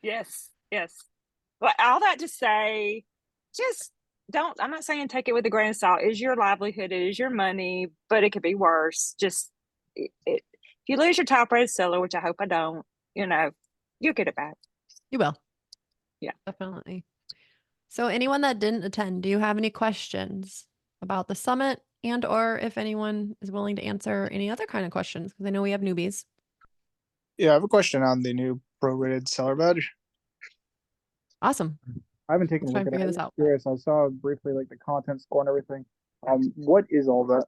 B: yes. But all that to say, just don't. I'm not saying take it with a grain of salt. It is your livelihood, it is your money, but it could be worse. Just if you lose your top rated seller, which I hope I don't, you'll get it back.
A: You will.
B: Yeah,
A: definitely. So anyone that didn't attend, do you have any questions about the summit, and or if anyone is willing to answer any other kind of questions? Because I know we have newbies.
F: Yeah, I have a question on the new prorated seller badge.
A: Awesome.
F: I haven't taken a look at it.
A: This out.
F: Curious. I saw briefly like the content score and everything. What is all that?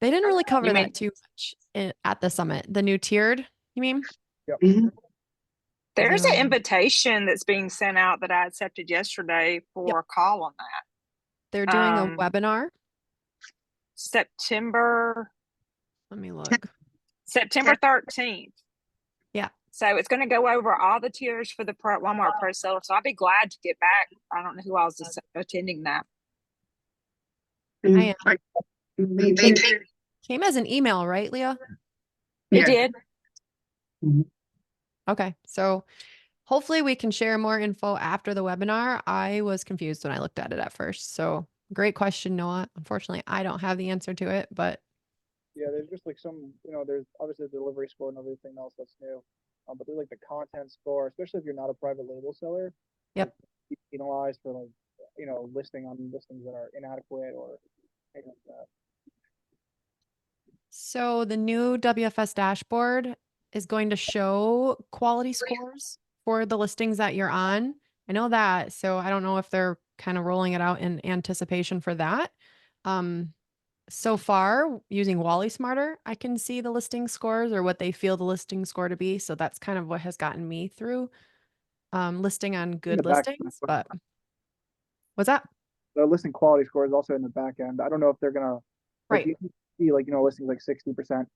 A: They didn't really cover
B: You mean
A: that too much at the summit. The new tiered, you mean?
C: Mhm.
B: there's an
A: Zoom.
B: invitation that's being sent out that I accepted yesterday for a call on that.
A: They're doing a
B: Um,
A: webinar.
B: September
A: Let me look.
B: 13th.
A: Yeah.
B: So it's going to go over all the tiers for the Walmart Pro Seller. So I'll be glad to get back. I don't know who else is attending that.
A: I am.
C: Me too.
A: Came as an email, right, Leah?
B: It
C: Yeah.
B: did.
A: Okay. So hopefully we can share more info after the webinar. I was confused when I looked at it at first. So great question, Noah. Unfortunately, I don't have the answer to it, but
F: Yeah, there's just like some, there's obviously the delivery score and everything else that's new. But there's like the content score, especially if you're not a private label seller.
A: Yep.
F: You get penalized for like, listing on listings that are inadequate or anything like that.
A: so the new WFS dashboard is going to show quality scores for the listings that you're on. I know that. So I don't know if they're kind of rolling it out in anticipation for that. So far, using Wally Smarter, I can see the listing scores or what they feel the listing score to be. So that's kind of what has gotten me through listing on good
F: the back end,
A: listings. But what's that?
F: the listing quality score is also in the back end. I don't know if they're gonna like
A: Right.
F: you can see like listings like 60%.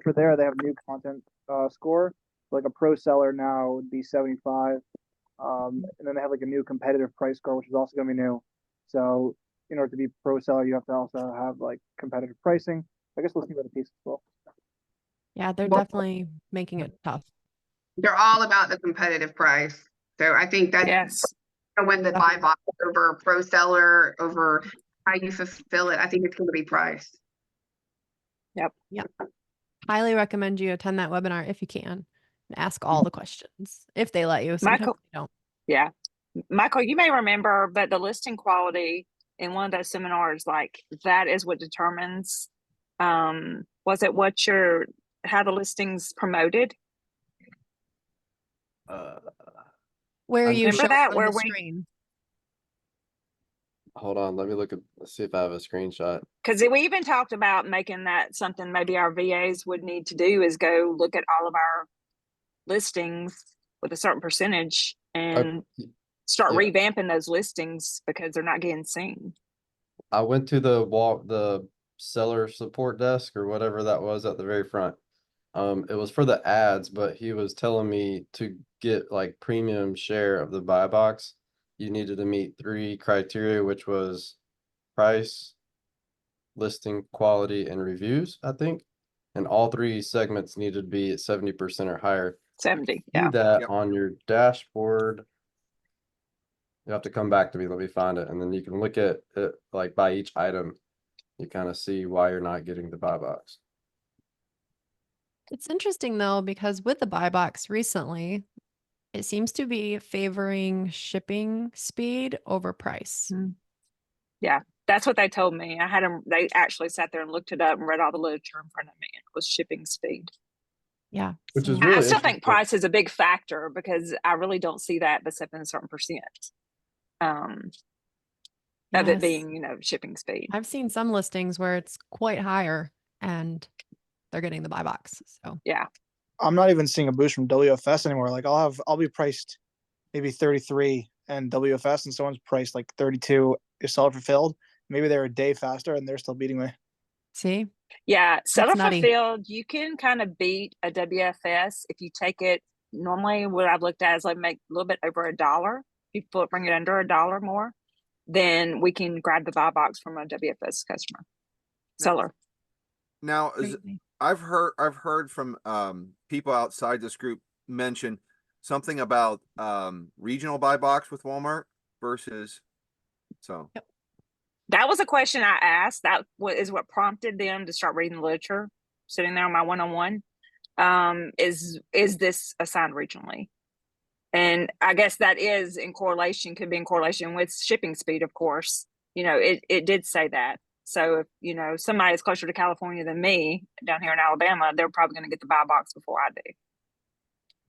F: For there they have new content score. Like a pro seller now would be 75. And then they have like a new competitive price score, which is also gonna be new. So in order to be pro seller, you have to also have like competitive pricing. I guess we'll see what the piece as well.
A: Yeah, they're
C: Well,
A: definitely making it tough.
C: they're all about the competitive price. So I think that's
B: Yes.
C: when the buy box over pro seller, over how you fulfill it. I think it's going to be price.
A: Highly recommend you attend that webinar if you can and ask all the questions if they let you. Sometimes
B: Michael,
A: they don't.
B: yeah. Michael, you may remember, but the listing quality in one of those seminars, like that is what determines, was it how the listing's promoted?
A: Where you
B: Remember
A: show
B: that,
A: on
B: where
A: the
B: we,
A: screen.
D: Hold on, let me let's see if I have a screenshot.
B: because we even talked about making that something maybe our VAs would need to do is go look at all of our listings with a certain percentage and start
D: yeah.
B: revamping those listings because they're not getting seen.
D: I went to the seller support desk or whatever that was at the very front. It was for the ads, but he was telling me to get like premium share of the buy box, you needed to meet 3 criteria, which was price, listing quality, and reviews, I think. And all 3 segments needed to be at 70% or higher.
B: 70,
D: See
B: yeah.
D: that
E: Yep.
D: on your dashboard. You have to come back to me. Let me find it. And then you can look at it like by each item. You kind of see why you're not getting the buy box.
A: It's interesting though, because with the buy box recently, it seems to be favoring shipping speed over price.
B: Yeah, that's what they told me. I had them, they actually sat there and looked it up and read all the literature in front of me. It was shipping speed.
A: Yeah.
D: Which is
A: so-
B: I
D: really
B: still think
D: interesting.
B: price is a big factor because I really don't see that except in a certain percent of it
A: Yes.
B: being, shipping speed.
A: I've seen some listings where it's quite higher and they're getting the buy box. So
B: Yeah.
F: I'm not even seeing a boost from WFS anymore. Like I'll be priced maybe 33 and WFS and someone's priced like 32 is seller fulfilled. Maybe they're a day faster and they're still beating me.
A: see,
B: Yeah, seller
A: nutty.
B: fulfilled, you can kind of beat a WFS if you take it. Normally, what I've looked at is like make a little bit over $1. If you bring it under $1 more, then we can grab the buy box from a WFS customer seller.
E: Now,
A: Crazy.
E: I've heard from people outside this group mention something about regional buy box with Walmart versus so.
B: That was a question I asked. That is what prompted them to start reading the literature. Sitting there on my one-on-one, is this assigned regionally? And I guess that is could be in correlation with shipping speed, of course. It did say that. So if, somebody is closer to California than me down here in Alabama, they're probably going to get the buy box before I do.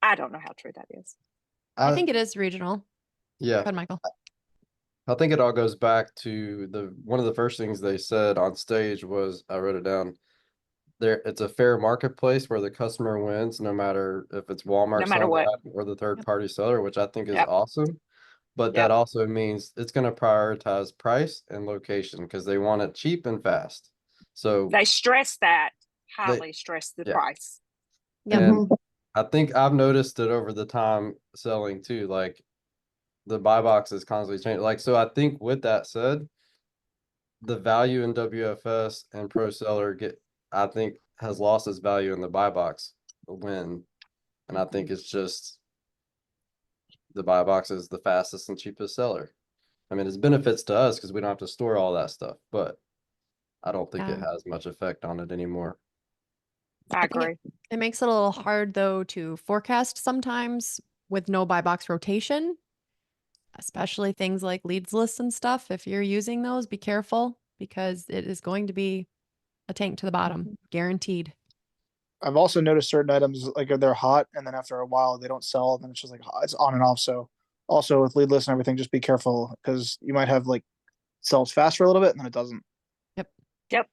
B: I don't know how true that is.
A: I think it is regional. Go
D: Yeah,
A: ahead, Michael.
D: I think it all goes back to one of the first things they said on stage was, I wrote it down, it's a fair marketplace where the customer wins, no matter if it's Walmart
B: No matter
D: selling
B: what.
D: the item or the third party seller, which I think is
B: Yep.
D: awesome. But
B: Yep.
D: that also means it's going to prioritize price and location because they want it cheap and fast. So
B: They stress that,
D: they,
B: highly stress the
D: yeah.
B: price.
A: Yep.
D: And I think I've noticed it over the time selling too. Like the buy box is constantly changing. Like, so I think with that said, the value in WFS and Pro Seller I think has lost its value in the buy box when, and I think it's just the buy box is the fastest and cheapest seller. I mean, it's benefits to us because we don't have to store all that stuff, but I don't think it
A: Yeah.
D: has much effect on it anymore.
B: I
A: think
B: agree.
A: it makes it a little hard though to forecast sometimes with no buy box rotation, especially things like leads lists and stuff. If you're using those, be careful because it is going to be a tank to the bottom, guaranteed.
F: I've also noticed certain items like they're hot, and then after a while they don't sell, and then it's just like it's on and off. So also with lead lists and everything, just be careful because you might have like sells fast for a little bit and then it doesn't.
B: Yep.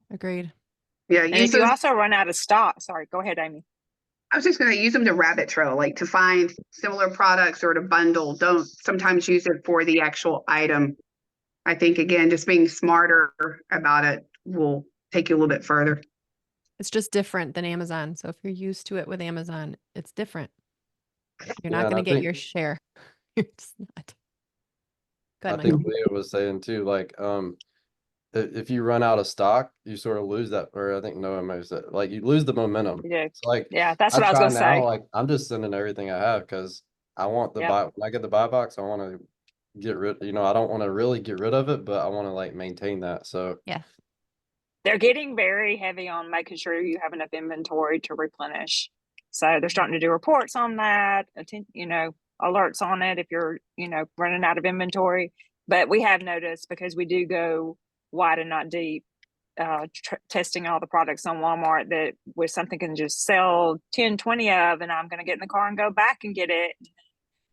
A: Agreed.
C: Yeah,
B: And
C: use
B: if you
C: those.
B: also run out of stock, sorry, go ahead, Amy.
C: I was just going to use them to rabbit trail, like to find similar products or to bundle. Don't sometimes use it for the actual item. I think, again, just being smarter about it will take you a little bit further.
A: It's just different than Amazon. So if you're used to it with Amazon, it's different. You're
D: Yeah,
A: not
D: and
A: going
D: I
A: to get
D: think
A: your share. You're just not. Go
D: I
A: ahead,
D: think
A: Michael.
D: Leah was saying too, like if you run out of stock, you sort of lose that, or I think Noah may have said, like you lose the momentum.
B: Yeah.
D: It's like
B: Yeah, that's
D: I
B: what I was
D: try
B: gonna
D: now,
B: say.
D: like I'm just sending everything I have because I want the
B: Yep.
D: buy when I get the buy box, I want to get rid, I don't want to really get rid of it, but I want to like maintain that. So
A: Yeah.
B: They're getting very heavy on making sure you have enough inventory to replenish. So they're starting to do reports on that, alerts on it if you're, running out of inventory. But we have noticed because we do go wide and not deep, testing all the products on Walmart that where something can just sell 10, 20 of, and I'm going to get in the car and go back and get it.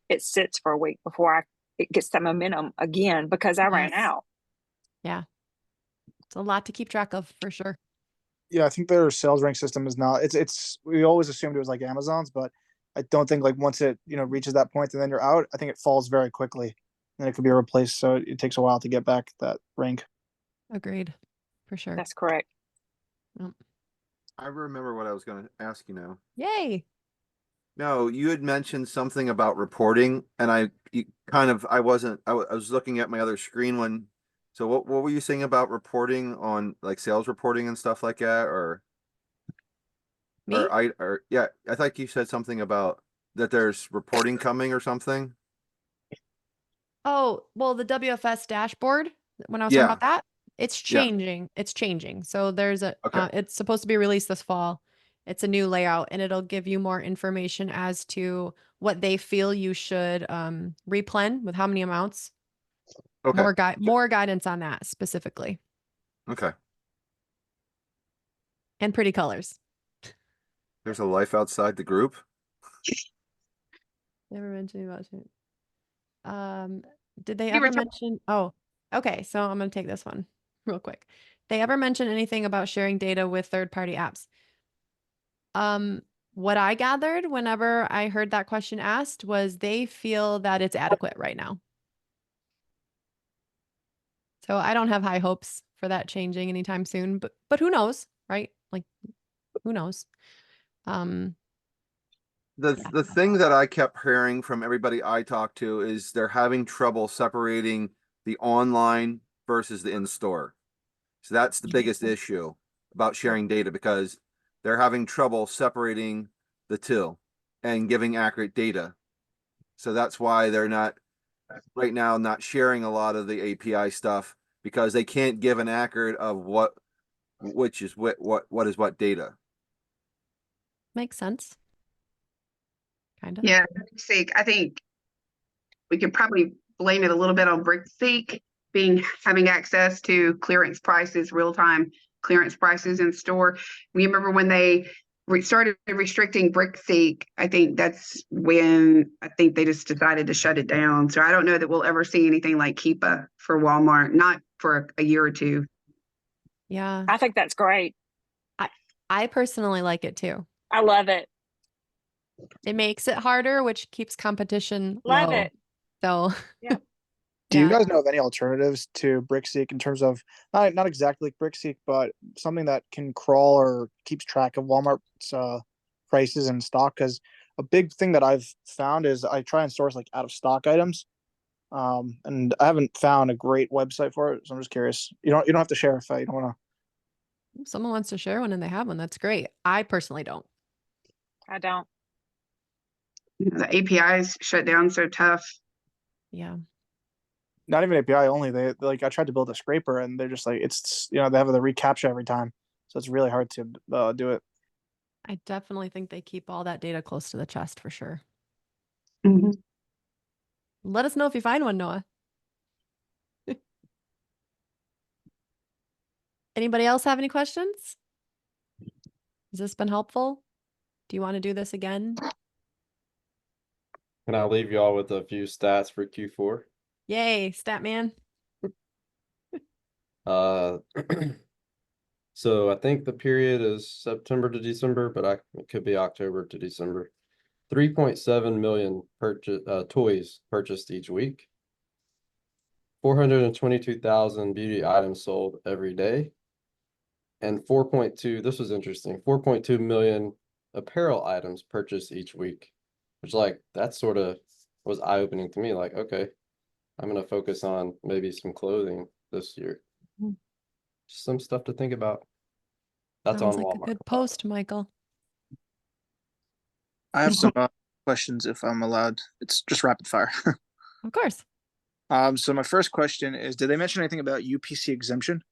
B: It sits for a week before it gets the momentum again because I ran
A: Yes.
B: out.
A: Yeah. It's a lot to keep track of for sure.
F: Yeah, I think their sales rank system is not. It's we always assumed it was like Amazon's, but I don't think like once it reaches that point and then you're out, I think it falls very quickly, and it could be replaced. So it takes a while to get back that rank.
A: Agreed. For sure.
B: That's correct.
E: I remember what I was going to ask you now.
A: Yay.
E: No, you had mentioned something about reporting, and I was looking at my other screen when. So what were you saying about reporting on like sales reporting and stuff like that,
A: Me?
E: yeah, I thought you said something about that there's reporting coming or something.
A: Oh, well, the WFS dashboard, when I was talking
E: Yeah,
A: about that, it's
E: yeah,
A: changing. It's changing. So there's
E: okay,
A: it's supposed to be released this fall. It's a new layout and it'll give you more information as to what they feel you should replen with how many amounts.
E: okay,
A: More guidance on that specifically.
E: okay.
A: And pretty colors.
E: There's a life outside the group.
A: Never mentioned about it. Did they
C: You were
A: ever mention? Oh, okay. So I'm gonna take this one real quick. They ever mention anything about sharing data with third-party apps? What I gathered whenever I heard that question asked was they feel that it's adequate right now. So I don't have high hopes for that changing anytime soon, but who knows, right? Like, who knows?
E: The thing that I kept hearing from everybody I talked to is they're having trouble separating the online versus the in-store. So that's the biggest issue about sharing data because they're having trouble separating the two and giving accurate data. So that's why they're not right now not sharing a lot of the API stuff because they can't give an accurate of which is what is what data.
A: Makes sense. Kind of.
C: Yeah, I think we could probably blame it a little bit on BrickSeek having access to clearance prices, real-time clearance prices in store. We remember when they started restricting BrickSeek. I think that's when they just decided to shut it down. So I don't know that we'll ever see anything like Keepa for Walmart, not for a year or two.
A: Yeah.
B: I think that's great.
A: I personally like it too.
B: I love it.
A: It makes it harder, which keeps competition
B: Love
A: low.
B: it.
A: So
F: Do you
A: Yeah.
F: guys know of any alternatives to BrickSeek in terms of not exactly like BrickSeek, but something that can crawl or keeps track of Walmart's prices and stock? Because a big thing that I've found is I try and source like out of stock items, and I haven't found a great website for it. So I'm just curious. You don't have to share if you don't want to.
A: if someone wants to share one and they have one, that's great. I personally don't.
B: I don't.
C: The APIs shut down so tough.
A: Yeah.
F: Not even API only. They like I tried to build a scraper and they're just like it's they have the reCAPTCHA every time, so it's really hard to do it.
A: I definitely think they keep all that data close to the chest for sure.
C: Mhm.
A: Let us know if you find one, Noah. Anybody else have any questions? Has this been helpful? Do you want to do this again?
D: Can I leave y'all with a few stats for Q4?
A: Yay, Statman.
D: Uh, so I think the period is September to December, but it could be October to December. 3.7 million toys purchased each week. 422,000 beauty items sold every day. And 4.2, this was interesting, 4.2 million apparel items purchased each week, which that sort of was eye-opening to me. Like, okay, I'm gonna focus on maybe some clothing this year.
A: Mm.
D: Just some stuff to think about. That's
A: Sounds
D: on
A: like a
D: Walmart.
A: good post, Michael.
F: I have some questions if I'm allowed. It's just rapid fire.
A: Of course.
F: So my first question is, did they mention anything about UPC exemption?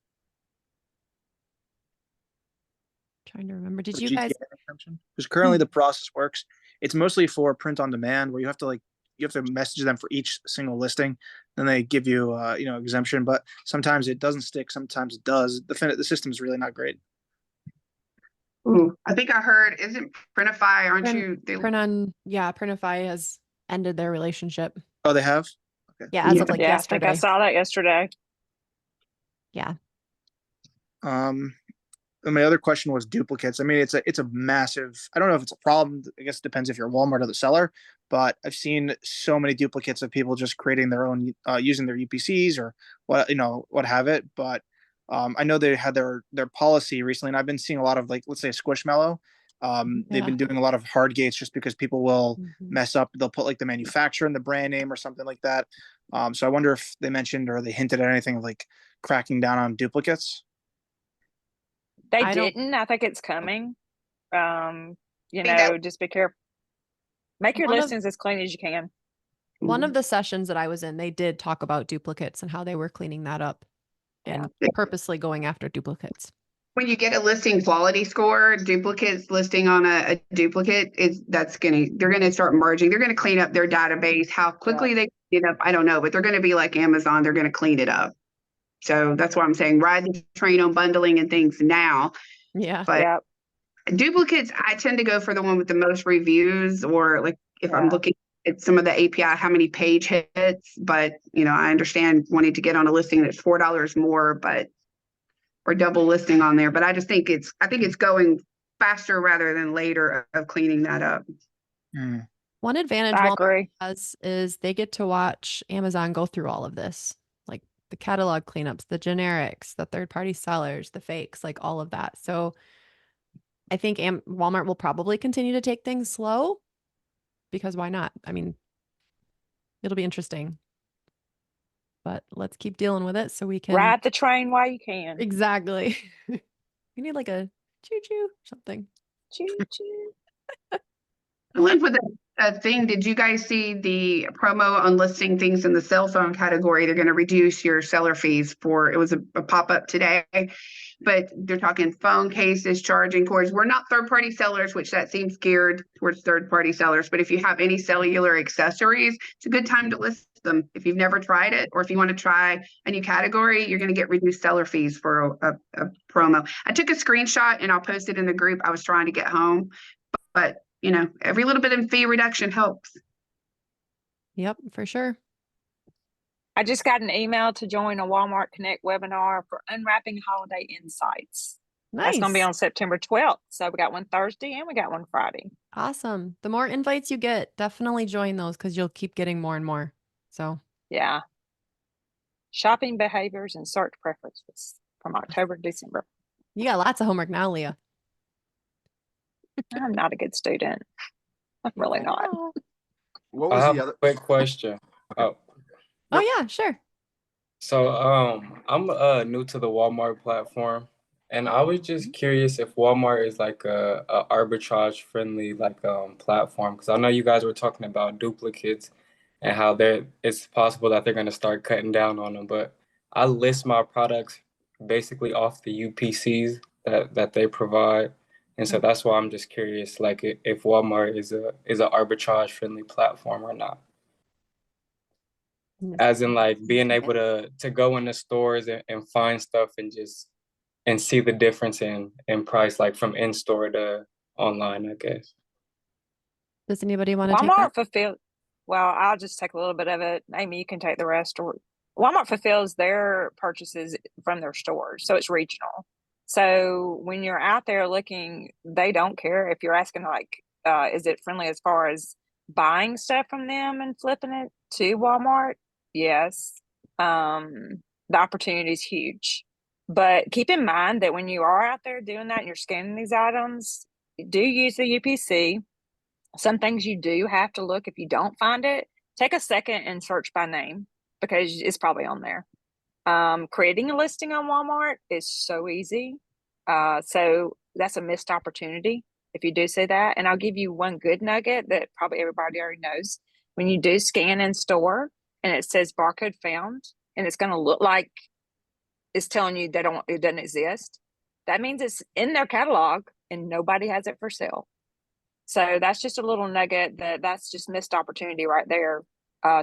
A: Trying to remember. Did
F: Or
A: you guys?
F: GTN exemption? Because currently the process works. It's mostly for print on demand, where you have to message them for each single listing, then they give you exemption. But sometimes it doesn't stick, sometimes it does. The system is really not great.
C: Ooh, I think I heard, isn't Printify, aren't you?
A: Printify has ended their relationship.
F: Oh, they have? Okay.
A: Yeah, as
C: Yeah.
A: of like
B: Yeah, I think I
A: yesterday.
B: saw that yesterday.
A: Yeah.
F: And my other question was duplicates. I mean, it's a massive. I don't know if it's a problem. I guess it depends if you're Walmart or the seller. But I've seen so many duplicates of people just creating their own, using their UPCs or what have it. But I know they had their policy recently, and I've been seeing a lot of let's say Squishmallow. They've been doing a lot of hard gates just because people will mess up. They'll put the manufacturer and the brand name or something like that. So I wonder if they mentioned or they hinted at anything of cracking down on duplicates.
B: They
A: I don't-
B: didn't. I think it's coming.
C: that-
B: Just be careful. Make your
A: One of-
B: listings as clean as you can.
A: One of the sessions that I was in, they did talk about duplicates and how they were cleaning that up and purposely going after duplicates.
C: When you get a listing quality score, duplicates listing on a duplicate they're gonna start merging. They're gonna clean up their database. How quickly they clean it up, I don't know, but they're gonna be like Amazon. They're gonna clean it up. So that's why I'm saying ride the train on bundling and things now.
A: Yeah.
C: But
B: Yep.
C: duplicates, I tend to go for the one with the most reviews, or if I'm
B: Yeah.
C: looking at some of the API, how many page hits. But I understand wanting to get on a listing that's $4 more, or double listing on there. But I just think it's going faster rather than later of cleaning that up.
A: One advantage
B: I
A: Walmart
B: agree.
A: has is they get to watch Amazon go through all of this, like the catalog cleanups, the generics, the third-party sellers, the fakes, like all of that. So I think Walmart will probably continue to take things slow because why not? I mean, it'll be interesting. But let's keep dealing with it so we can
B: Ride the train while you can.
A: Exactly. We need like a choo-choo something.
B: Choo choo.
C: I went with a thing. Did you guys see the promo on listing things in the cell phone category? They're going to reduce your seller fees it was a pop-up today, but they're talking phone cases, charging cords. We're not third-party sellers, which that seems geared towards third-party sellers. But if you have any cellular accessories, it's a good time to list them. If you've never tried it, or if you want to try a new category, you're going to get reduced seller fees for a promo. I took a screenshot and I'll post it in the group. I was trying to get home, but every little bit of fee reduction helps.
A: Yep, for sure.
B: I just got an email to join a Walmart Connect webinar for unwrapping holiday insights. That's going to be
A: Nice.
B: on September 12th. So we got one Thursday and we got one Friday.
A: Awesome. The more invites you get, definitely join those because you'll keep getting more and more. So
B: Yeah. Shopping behaviors and search preferences from October to December.
A: you got lots of homework now, Leah.
B: I'm not a good student. I'm really not.
A: Oh,
E: What
G: I
E: was
G: have
E: the
G: a
E: other?
G: quick question. Oh,
A: yeah, sure.
G: so I'm new to the Walmart platform, and I was just curious if Walmart is like a arbitrage friendly like platform, because I know you guys were talking about duplicates and how it's possible that they're going to start cutting down on them, but I list my products basically off the UPCs that they provide. And so that's why I'm just curious, like if Walmart is a arbitrage friendly platform or not. As in like being able to go in the stores and find stuff and see the difference in price, like from in store to online, I guess.
A: Does anybody want to take
B: Walmart
A: that?
B: fulfills. Well, I'll just take a little bit of it. Amy, you can take the rest. Or Walmart fulfills their purchases from their stores, so it's regional. So when you're out there looking, they don't care if you're asking like, is it friendly as far as buying stuff from them and flipping it to Walmart? Yes. The opportunity is huge. But keep in mind that when you are out there doing that and you're scanning these items, do use the UPC. Some things you do have to look. If you don't find it, take a second and search by name because it's probably on there. Creating a listing on Walmart is so easy. So that's a missed opportunity if you do see that. And I'll give you one good nugget that probably everybody already knows. When you do scan in store and it says barcode found, and it's going to look like it's telling you it doesn't exist, that means it's in their catalog and nobody has it for sale. So that's just a little nugget that's just missed opportunity right there.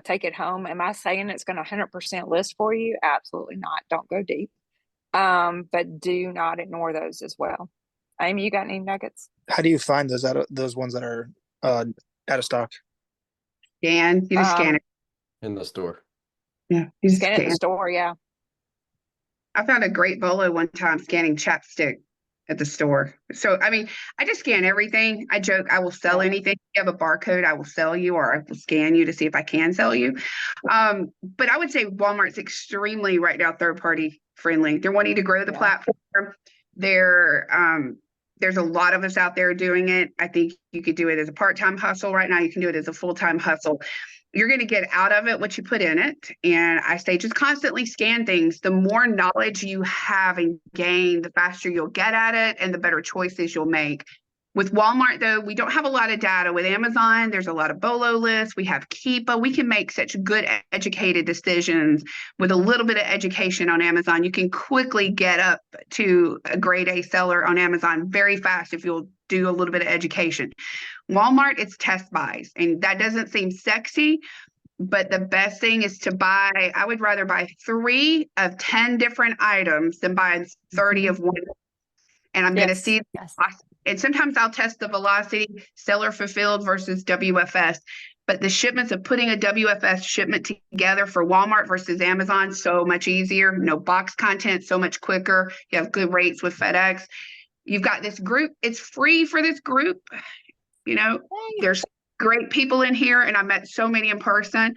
B: Take it home. Am I saying it's going to 100% list for you? Absolutely not. Don't go deep. But do not ignore those as well. Amy, you got any nuggets?
F: How do you find those ones that are out of stock?
C: Scan, you just scan it.
D: in the store.
C: Yeah, you just
B: Scan it in
C: scan.
B: the store. Yeah.
C: I found a great bolo one time scanning chapstick at the store. So, I mean, I just scan everything. I joke, I will sell anything. If you have a barcode, I will sell you, or I will scan you to see if I can sell you. But I would say Walmart's extremely right now third-party friendly. They're wanting to grow the platform. There's a lot of us out there doing it. I think you could do it as a part-time hustle right now. You can do it as a full-time hustle. You're going to get out of it what you put in it. And I say just constantly scan things. The more knowledge you have and gain, the faster you'll get at it and the better choices you'll make. With Walmart, though, we don't have a lot of data. With Amazon, there's a lot of BOLO lists. We have Keepa. We can make such good educated decisions with a little bit of education on Amazon. You can quickly get up to a grade A seller on Amazon very fast if you'll do a little bit of education. Walmart, it's test buys, and that doesn't seem sexy, but the best thing is to buy. I would rather buy 3 of 10 different items than buy 30 of one. And I'm going to see, and sometimes I'll test the velocity, seller fulfilled versus WFS. But the shipments of putting a WFS shipment together for Walmart versus Amazon, so much easier. No box content, so much quicker. You have good rates with FedEx. You've got this group. It's free for this group. You know, there's great people in here, and I met so many in person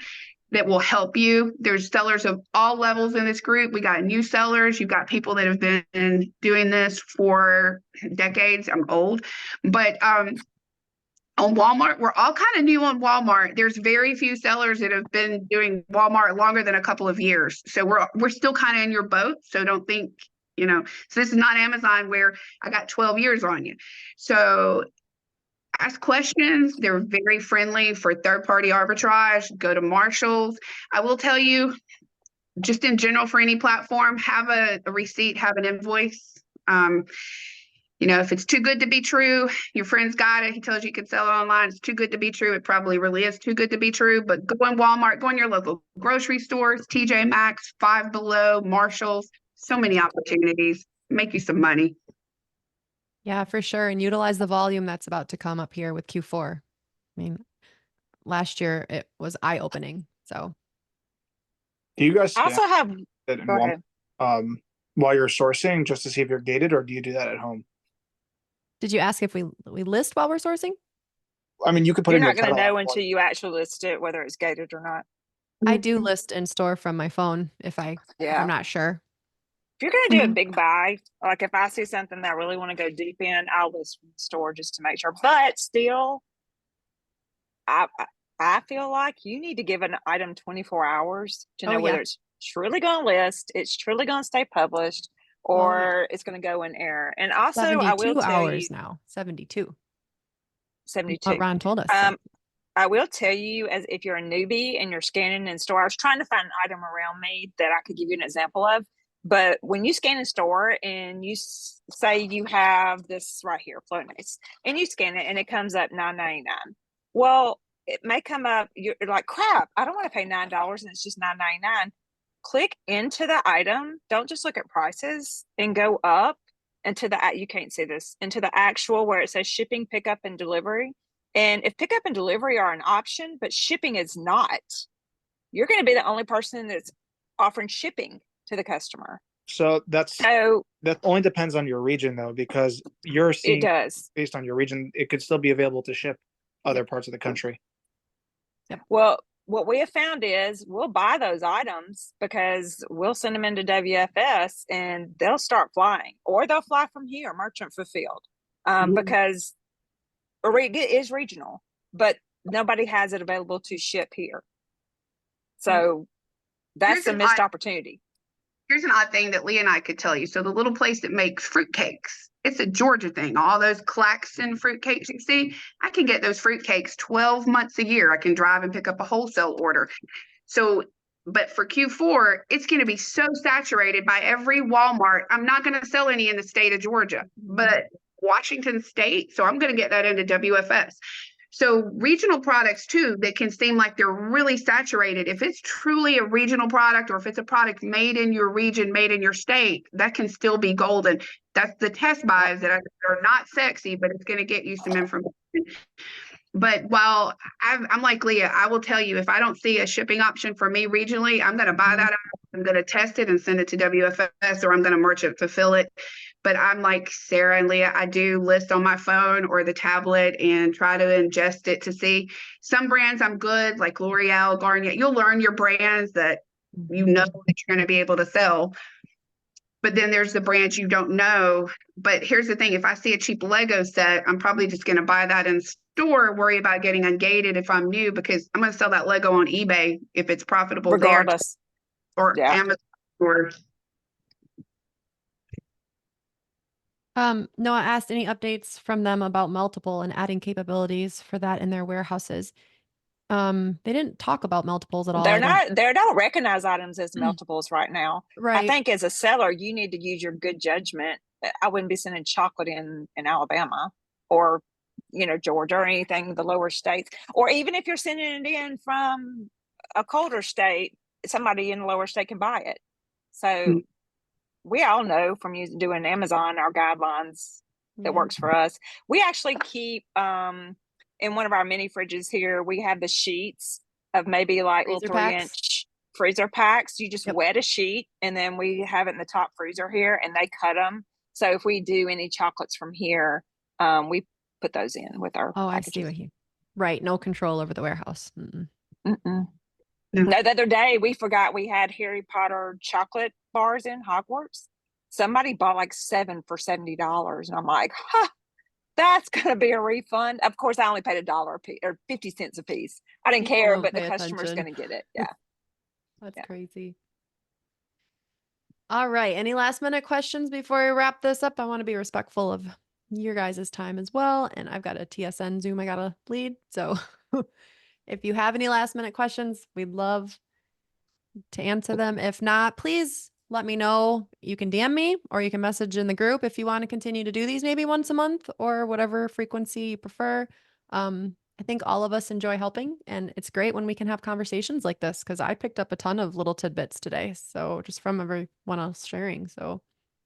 C: that will help you. There's sellers of all levels in this group. We got new sellers. You've got people that have been doing this for decades. I'm old, but on Walmart, we're all kind of new on Walmart. There's very few sellers that have been doing Walmart longer than a couple of years. So we're still kind of in your boat. So don't think, so this is not Amazon where I got 12 years on you. So ask questions. They're very friendly for third-party arbitrage. Go to Marshall's. I will tell you, just in general for any platform, have a receipt, have an invoice. If it's too good to be true, your friend's got it. He tells you can sell it online. It's too good to be true. It probably really is too good to be true. But go in Walmart, go in your local grocery stores, TJ Maxx, Five Below, Marshall's. So many opportunities. Make you some money.
A: Yeah, for sure. And utilize the volume that's about to come up here with Q4. I mean, last year it was eye-opening. So
F: Do you guys
B: I also have,
F: it in
B: go ahead.
F: while you're sourcing just to see if you're gated, or do you do that at home?
A: Did you ask if we list while we're sourcing?
F: I mean, you could put
B: You're
F: in the
B: not going to
F: catalog.
B: know until you actually list it, whether it's gated or not.
A: I do list in store from my phone if I'm not sure.
B: If you're going to do a big buy, like if I see something that I really want to go deep in, I'll list from the store just to make sure. But still, I feel like you need to give an item 24 hours to know whether it's truly going to list, it's truly going to stay published, or it's going to go in error. And also, I will
A: 72
B: tell
A: hours
B: you
A: now. 72.
B: 72.
A: What Ron told us.
B: I will tell you, as if you're a newbie and you're scanning in store, I was trying to find an item around me that I could give you an example of. But when you scan in store and you say you have this right here, flow nice, and you scan it and it comes up $9.99. Well, it may come up, you're like, crap, I don't want to pay $9 and it's just $9.99. Click into the item. Don't just look at prices, and go up into the, you can't see this, into the actual where it says shipping, pickup, and delivery. And if pickup and delivery are an option, but shipping is not, you're going to be the only person that's offering shipping to the customer.
F: So that only depends on your region, though, because you're seeing,
B: it does,
F: based on your region, it could still be available to ship other parts of the country.
A: Yep.
B: Well, what we have found is we'll buy those items because we'll send them into WFS and they'll start flying, or they'll fly from here, merchant fulfilled, because it is regional, but nobody has it available to ship here. So that's a missed opportunity.
C: Here's an odd thing that Leah and I could tell you. So the little place that makes fruitcakes, it's a Georgia thing. All those Claxton fruitcakes you see, I can get those fruitcakes 12 months a year. I can drive and pick up a wholesale order. So, but for Q4, it's going to be so saturated by every Walmart. I'm not going to sell any in the state of Georgia, but Washington State. So I'm going to get that into WFS. So regional products too, that can seem like they're really saturated. If it's truly a regional product, or if it's a product made in your region, made in your state, that can still be golden. That's the test buys that are not sexy, but it's going to get you some information. But while I'm like Leah, I will tell you, if I don't see a shipping option for me regionally, I'm going to buy that. I'm going to test it and send it to WFS, or I'm going to merchant fulfill it. But I'm like Sarah and Leah, I do list on my phone or the tablet and try to ingest it to see. Some brands I'm good, like L'Oreal, Garnier. You'll learn your brands that you know that you're going to be able to sell. But then there's the brands you don't know. But here's the thing, if I see a cheap Lego set, I'm probably just going to buy that in store, worry about getting ungated if I'm new, because I'm going to sell that Lego on eBay if it's profitable
B: regardless.
C: There, or Amazon, or
A: Noah asked any updates from them about multiple and adding capabilities for that in their warehouses. They didn't talk about multiples at all.
B: They don't recognize items as multiples right now.
A: Right.
B: I think as a seller, you need to use your good judgment. I wouldn't be sending chocolate in Alabama or, Georgia or anything, the lower states, or even if you're sending it in from a colder state, somebody in the lower state can buy it. So we all know from doing Amazon, our guidelines that works for us. We actually keep, in one of our mini fridges here, we have the sheets of maybe like
A: freezer
B: little 3-inch freezer packs. You just wet a sheet, and then we have it in the top freezer here, and they cut them. So if we do any chocolates from here, we put those in with our packages.
A: I see what you. Right, no control over the warehouse.
B: No, the other day we forgot we had Harry Potter chocolate bars in Hogwarts. Somebody bought like 7 for $70, and I'm like, that's gonna be a refund. Of course, I only paid $1 a piece or 50 cents a piece. I didn't care, but the customer's gonna get it. Yeah,
A: that's crazy. All right, any last minute questions before we wrap this up? I want to be respectful of your guys' time as well, and I've got a TSN Zoom I gotta lead, so. If you have any last minute questions, we'd love to answer them. If not, please let me know. You can DM me, or you can message in the group if you want to continue to do these maybe once a month or whatever frequency you prefer. I think all of us enjoy helping, and it's great when we can have conversations like this, because I picked up a ton of little tidbits today. So just from everyone else sharing. So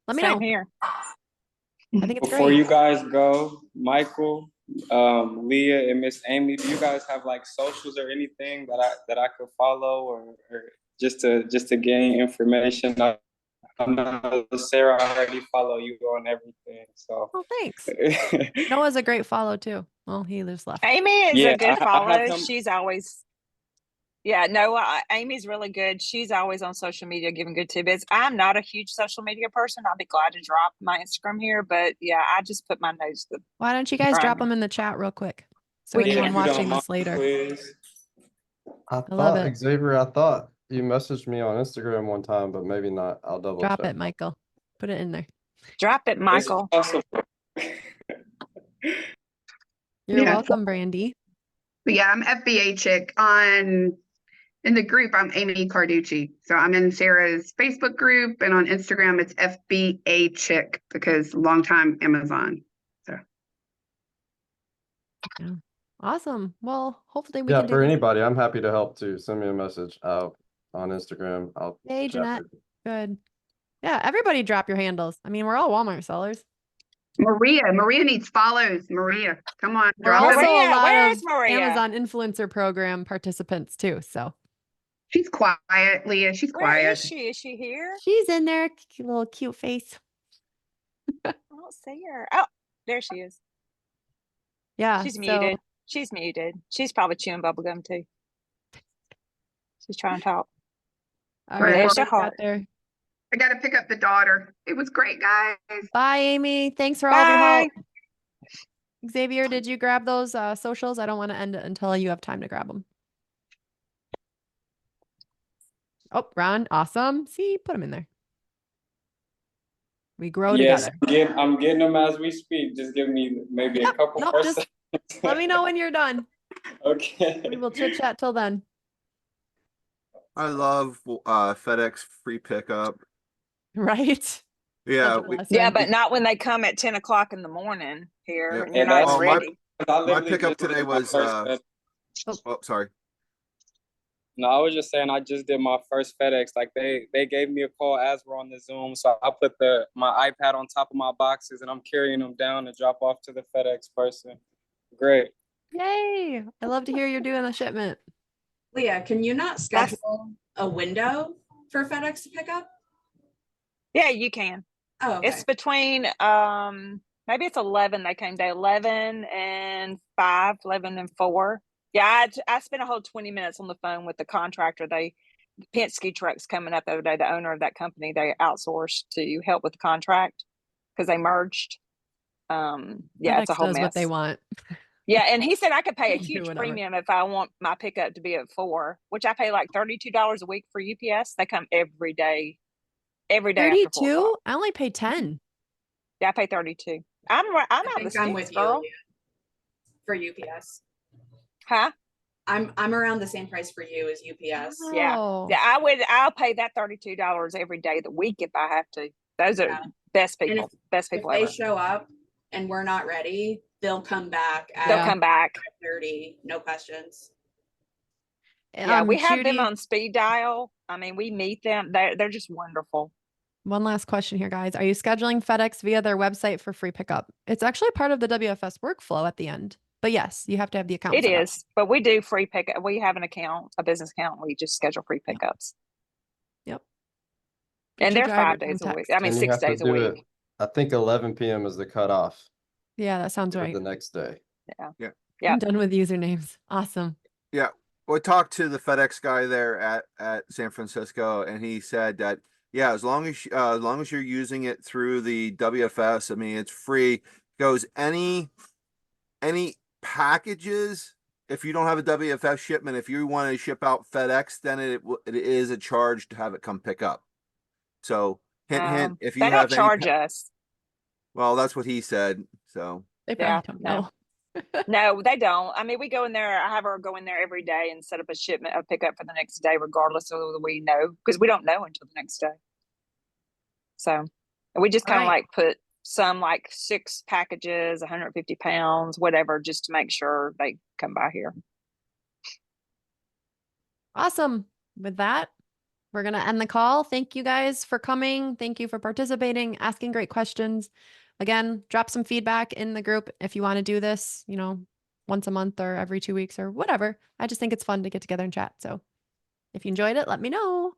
A: let me know.
B: Same here.
A: I think it's
G: Before
A: great.
G: you guys go, Michael, Leah, and Miss Amy, do you guys have like socials or anything that I could follow, or just to gain information? know Sarah already follow you on everything, so.
A: Oh, thanks. Noah's a great follow too. Well, he lives left.
B: Amy is
G: Yeah,
B: a good
G: I have
B: follow.
G: him-
B: She's always, yeah, no, Amy's really good. She's always on social media giving good tidbits. I'm not a huge social media person. I'll be glad to drop my Instagram here, but yeah, I just put my nose to.
A: Why don't you guys drop
B: Right.
A: them in the chat real quick? So
B: We
G: Yeah,
A: anyone
G: if you don't
A: watching
G: mind,
A: this later.
G: please.
A: I love it.
D: Xavier, I thought you messaged me on Instagram one time, but maybe not. I'll double
A: Drop
D: check.
A: it, Michael. Put it in there.
B: Drop it,
G: It's
B: Michael.
G: possible.
A: You're
C: Yeah.
A: welcome, Brandy.
C: But yeah, I'm FBA chick in the group. I'm Amy Carducci. So I'm in Sarah's Facebook group, and on Instagram it's FBA chick because long time Amazon. So
A: Awesome. Well, hopefully we
D: Yeah,
A: can do
D: for
A: this.
D: anybody, I'm happy to help too. Send me a message out on Instagram. I'll
A: Hey,
D: chat
A: Jeanette.
D: with you.
A: Good. Yeah, everybody drop your handles. I mean, we're all Walmart sellers.
C: Maria needs follows. Maria, come on,
A: We're
C: drop
A: also
C: it.
B: Maria,
A: a lot
B: where
A: of
B: is Maria?
A: Amazon influencer program participants too. So
C: She's quiet, Leah. She's
B: Where
C: quiet.
B: is she? Is she here?
A: she's in there, little cute face.
B: I don't see her. Oh, there she is.
A: Yeah.
B: She's
A: so
B: muted. She's muted. She's probably chewing bubble gum too. She's trying to talk.
A: all
C: Right,
A: right,
B: There's
A: we
B: the
A: got
B: heart.
A: there.
C: I got to pick up the daughter. It was great, guys.
A: Bye, Amy. Thanks for all of your
B: Bye.
A: help. Xavier, did you grab those socials? I don't want to end it until you have time to grab them. Oh, Ron, awesome. See, put them in there. We grow
G: Yes,
A: together.
G: I'm getting them as we speak. Just give me maybe a
A: Yep,
G: couple
A: nope,
G: more
A: just
G: seconds.
A: let me know when you're done.
G: Okay.
A: We will chit chat till then.
E: I love FedEx free pickup.
A: Right?
E: Yeah,
A: Such a
E: we,
A: blessing.
B: Yeah, but not when they come at 10 o'clock in the morning here.
E: Yeah.
B: And you're
G: Yeah,
B: not
G: that's
B: even
E: my-
B: ready.
G: I
E: my
G: literally
E: pickup
G: just did
E: today
G: my
E: was
G: first
E: oh, sorry.
G: No, I was just saying I just did my first FedEx. Like they gave me a call as we're on the Zoom. So I put my iPad on top of my boxes and I'm carrying them down to drop off to the FedEx person. Great.
A: Yay! I love to hear you're doing the shipment.
H: Leah, can you not
B: That's-
H: schedule a window for FedEx to pick up?
B: Yeah, you can.
H: Oh, okay.
B: It's between maybe it's 11. They came to 11 and 5, 11 and 4. Yeah, I spent a whole 20 minutes on the phone with the contractor. The Penske trucks coming up the other day, the owner of that company, they outsourced to help with the contract because they merged. Yeah, it's a
A: FedEx
B: whole
A: does
B: mess.
A: what they want.
B: Yeah, and he said I could pay a
A: Do
B: huge
A: whatever.
B: premium if I want my pickup to be at 4, which I pay like $32 a week for UPS. They come every day after 4
A: 32?
B: o'clock.
A: I only pay 10.
B: Yeah, I pay 32. I'm
H: I
B: out of the
H: think I'm
B: sticks,
H: with you,
B: girl.
H: Leah, for UPS.
B: Huh?
H: I'm around the same price for you as UPS.
B: Yeah.
A: Oh.
B: Yeah, I'll pay that $32 every day of the week if I have to. Those are
H: Yeah.
B: best
H: And
B: people. Best
H: If
B: people
H: they
B: ever.
H: show up and we're not ready, they'll come back
B: They'll
H: at
B: come back.
H: 5:30, no questions.
B: Yeah, we have them
A: Judy,
B: on speed dial. I mean, we meet them. They're just wonderful.
A: one last question here, guys. Are you scheduling FedEx via their website for free pickup? It's actually part of the WFS workflow at the end. But yes, you have to have the account
B: It
A: set up.
B: is, but we do free pickup. We have an account, a business account. We just schedule free pickups.
A: Yep.
B: And
A: Future
B: they're
A: driver
B: 5 days a
A: can
B: week.
A: text.
B: I mean,
D: And you
B: 6
D: have to
B: days a
D: do
B: week.
D: it. I think 11 p.m. is the cutoff
A: Yeah, that sounds
D: for
A: right.
D: the next day.
B: Yeah.
A: I'm done with usernames. Awesome.
E: We talked to the FedEx guy there at San Francisco, and he said that as long as you're using it through the WFS, I mean it's free. Goes any packages. If you don't have a WFS shipment, if you want to ship out FedEx, then it is a charge to have it come pick up. So hint. If you
B: They don't
E: have
B: charge us.
E: well, that's what he said. So
A: They
B: Yeah,
A: probably don't
B: no.
A: know.
B: No, they don't. I mean, we go in there. I have her go in there every day and set up a shipment, a pickup for the next day, regardless of whether we know, because we don't know until the next day. So we just kind of
A: Right.
B: like put some like 6 packages, 150 pounds, whatever, just to make sure they come by here.
A: Awesome. With that, we're going to end the call. Thank you guys for coming. Thank you for participating, asking great questions. Again, drop some feedback in the group if you want to do this, once a month or every 2 weeks or whatever. I just think it's fun to get together and chat. So if you enjoyed it, let me know.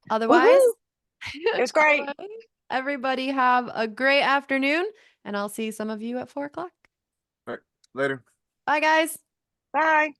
A: Otherwise,
B: Woohoo! It was great.
A: All right. Everybody have a great afternoon, and I'll see some of you at 4 o'clock.
E: Later.
A: Bye, guys.
B: Bye.